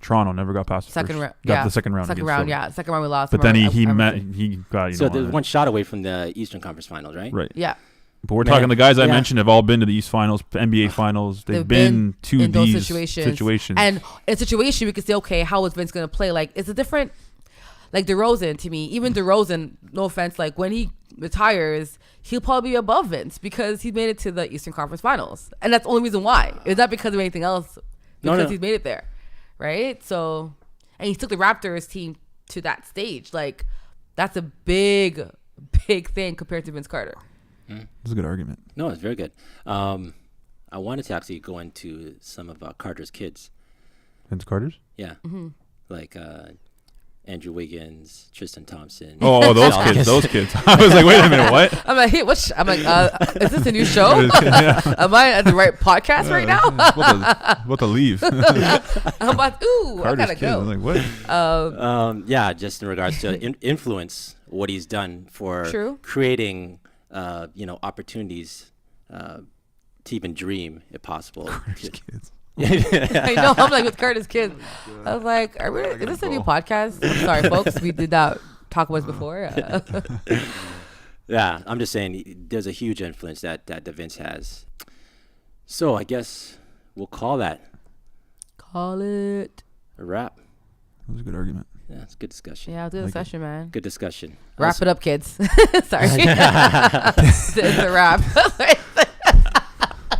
A: Toronto never got past the
E: second
A: first.
E: round.
A: Got
E: Yeah,
A: the second round.
E: Second
A: against
E: round,
A: Philly.
E: yeah. Second round we lost.
A: But then
E: I
A: he
E: remember.
A: got
C: So they're one shot away from the Eastern Conference Finals, right?
A: right.
E: Yeah,
A: But we're
C: Man,
A: talking the guys I
C: yeah.
A: mentioned have all been to the East Finals, NBA Finals. They've been to
E: in those
A: these
E: situations. And in a situation, we could say, okay, how is Vince going to play? Like, it's a different, like DeRozan to me. Even DeRozan, no offense, like when he retires, he'll probably be above Vince because he made it to the Eastern Conference Finals, and that's the only reason why. It's not because of anything else, because
C: No.
E: he's made it there, right? So, and he took the Raptors team to that stage. Like, that's a big thing compared to Vince Carter.
A: That's a good argument.
C: No, it's very good. I wanted to actually go into some of Carter's kids.
A: Vince Carter's?
C: Yeah. Like Andrew Wiggins, Tristan Thompson.
A: Oh, those kids. I was like, wait a minute, what?
E: I'm like, hey, I'm like, is this a new show? Am I at the right podcast right now?
A: About to leave.
E: I'm like, ooh,
A: Carter's
E: I gotta
A: kids.
E: go.
A: I'm like, what?
C: Yeah, just in regards to influence, what he's done for
E: True.
C: creating, opportunities to even dream, if possible.
A: Kids.
E: I know. I'm like with Curtis kids. I was like, is this a new podcast? I'm sorry, folks. We did not talk about this before.
C: Yeah, I'm just saying there's a huge influence that Vince has. So I guess we'll call that
E: Call it.
C: a wrap.
A: That was a good argument.
C: Yeah, it's a good discussion.
E: Yeah, I'll do the session, man.
C: Good discussion.
E: Wrap it up, kids. Sorry. It's a wrap.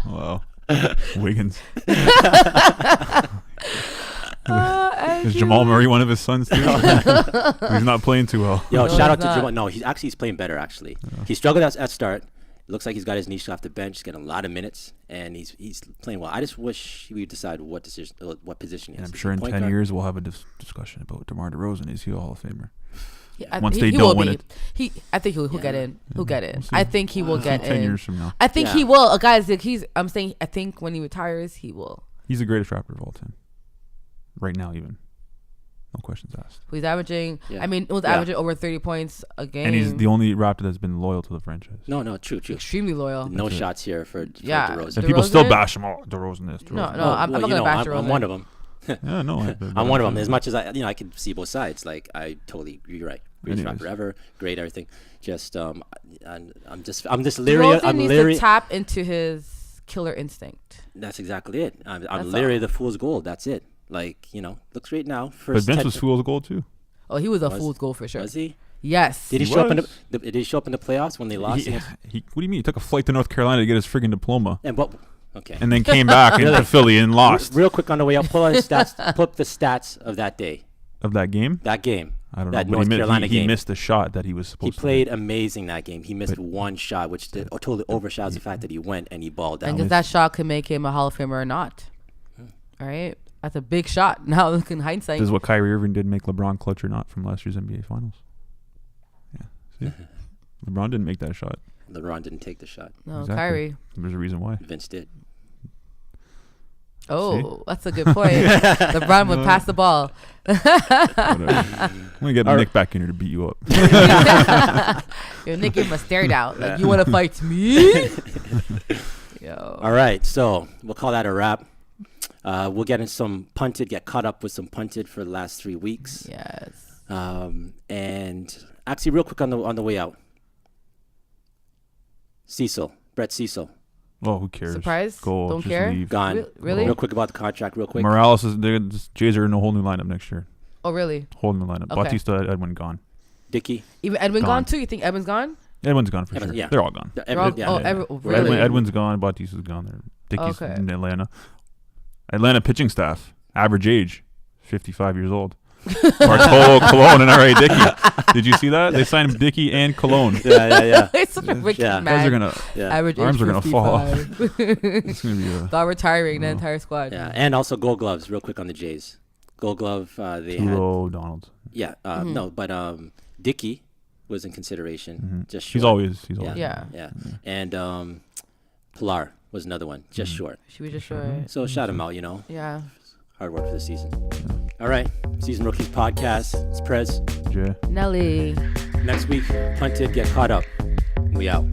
A: Wow. Wiggins.
E: Andrew.
A: Is Jamal Murray one of his sons too? He's not playing too well.
C: Yo,
E: No,
C: shout out
E: he's
C: to
E: not.
C: Jamal. No, he's playing better actually. He struggled at start. It looks like he's got his niche off the bench. He's getting a lot of minutes, and he's playing well. I just wish we decide what position he is.
A: I'm
C: Is
A: sure
C: he
A: in
C: point
A: 10
C: guard?
A: years we'll have a discussion about DeMar DeRozan. Is he a Hall of Famer?
E: Yeah,
A: Once
E: he
A: they
E: will
A: don't win
E: be.
A: it.
E: I think he'll get in. He'll get in.
A: We'll see.
E: I think he will get
A: 10
E: in.
A: years from now.
E: I think
C: Yeah.
E: he will. Guys, like, I'm saying, I think when he retires, he will.
A: He's the greatest rapper of all time. Right now, even. No questions asked.
E: He's averaging.
C: Yeah.
E: I mean, he was
C: Yeah.
E: averaging over 30 points a game.
A: And he's the only rapper that's been loyal to the franchise.
C: No, true.
E: extremely loyal.
C: No
A: That's it.
C: shots here for
E: Yeah.
C: DeRozan.
A: And people still
E: DeRozan?
A: bash him. Oh, DeRozan this, DeRozan
E: No,
A: that.
E: no, I'm not gonna bash
C: I'm
E: DeRozan.
C: one of them.
A: Yeah, no.
C: I'm one of them. As much as I can see both sides. Like I totally, you're right. Greatest
A: Anyways.
C: rapper ever, great everything. Just I'm just leery.
E: DeRozan
C: I'm
E: needs
C: leery.
E: to tap into his killer instinct.
C: That's exactly it. I'm
E: That's
C: leery
E: all.
C: of the fool's gold. That's it. Like looks great now.
A: But
C: First
A: Vince
C: 10
A: was fool's gold too.
E: Oh, he was a
C: Was-
E: fool's goal for sure.
C: Was he?
E: Yes.
C: Did he
A: He
C: show up in
A: was.
C: did he show up in the playoffs when they lost?
A: What do you mean? He took a flight to North Carolina to get his friggin' diploma
C: And what? Okay.
A: and then came back into Philly and lost
C: Real quick on the way up, pull out his stats. Pull up the stats of that day,
A: of that game.
C: that game.
A: I don't know.
C: That
A: But
C: North Carolina
A: he
C: game.
A: missed the shot that he was
C: He
A: supposed to.
C: played amazing that game. He missed one shot, which totally overshadows the fact that he went and he balled
E: And
C: out.
E: because that shot could make him a Hall of Famer or not. All right. That's a big shot. Now, look in hindsight.
A: This is what Kyrie Irving did, make LeBron clutch or not from last year's NBA Finals. Yeah. See? LeBron didn't make that shot.
C: LeBron didn't take the shot.
E: No,
A: Exactly.
E: Kyrie.
A: There's a reason why.
C: Vince did.
E: Oh, that's a good point. LeBron would pass the ball.
A: Whatever. I'm gonna get Nick back in here to beat you up.
E: Yo, Nick gave him a stare down. Like, you want to fight me? Yo.
C: All right, so we'll call that a wrap. We'll get caught up with some punted for the last 3 weeks.
E: Yes.
C: And actually, real quick on the way out, Brett Cecil,
A: Oh, who cares?
E: Surprise?
A: Go.
E: Don't
A: just
E: care?
A: Leave.
C: gone.
E: Really?
C: Real quick about the contract, real quick.
A: Morales is. Jays are in a whole new lineup next year.
E: Oh, really?
A: Whole new lineup.
E: Okay.
A: Bautista, Edwin gone.
C: Dickey.
E: Even Edwin
A: Gone.
E: gone too? You think Edwin's gone?
A: Edwin's gone for
C: Edwin,
A: sure.
C: yeah.
A: They're all gone.
E: Really?
A: Edwin's gone. Bautista's gone. Dickey's
E: Okay.
A: in Atlanta. Atlanta pitching staff. Average age, 55 years old. Bartolo Colon and R.A. Dickey. Did you see that? They signed Dickey and Colon.
C: Yeah.
E: It's such a rich
C: Yeah.
E: man.
A: Guys are gonna.
C: Yeah.
E: Average
A: Arms
E: age
A: are gonna fall off.
E: 55.
A: It's gonna be a
E: Thought retiring the entire squad.
C: Yeah, and also Gold Gloves. Real quick on the Jays. Gold Glove. They had.
A: Tulo Donald.
C: Yeah. No, but Dickey was in consideration. Just short.
A: He's always.
E: Yeah.
C: Yeah. And Pilar was another one. Just short.
E: She was just short.
C: So shout him out.
E: Yeah.
C: Hard work for the season. All right. Season Rookies Podcast. It's Prez.
A: Jay.
E: Nelly.
C: Next week, punted, get caught up. We out.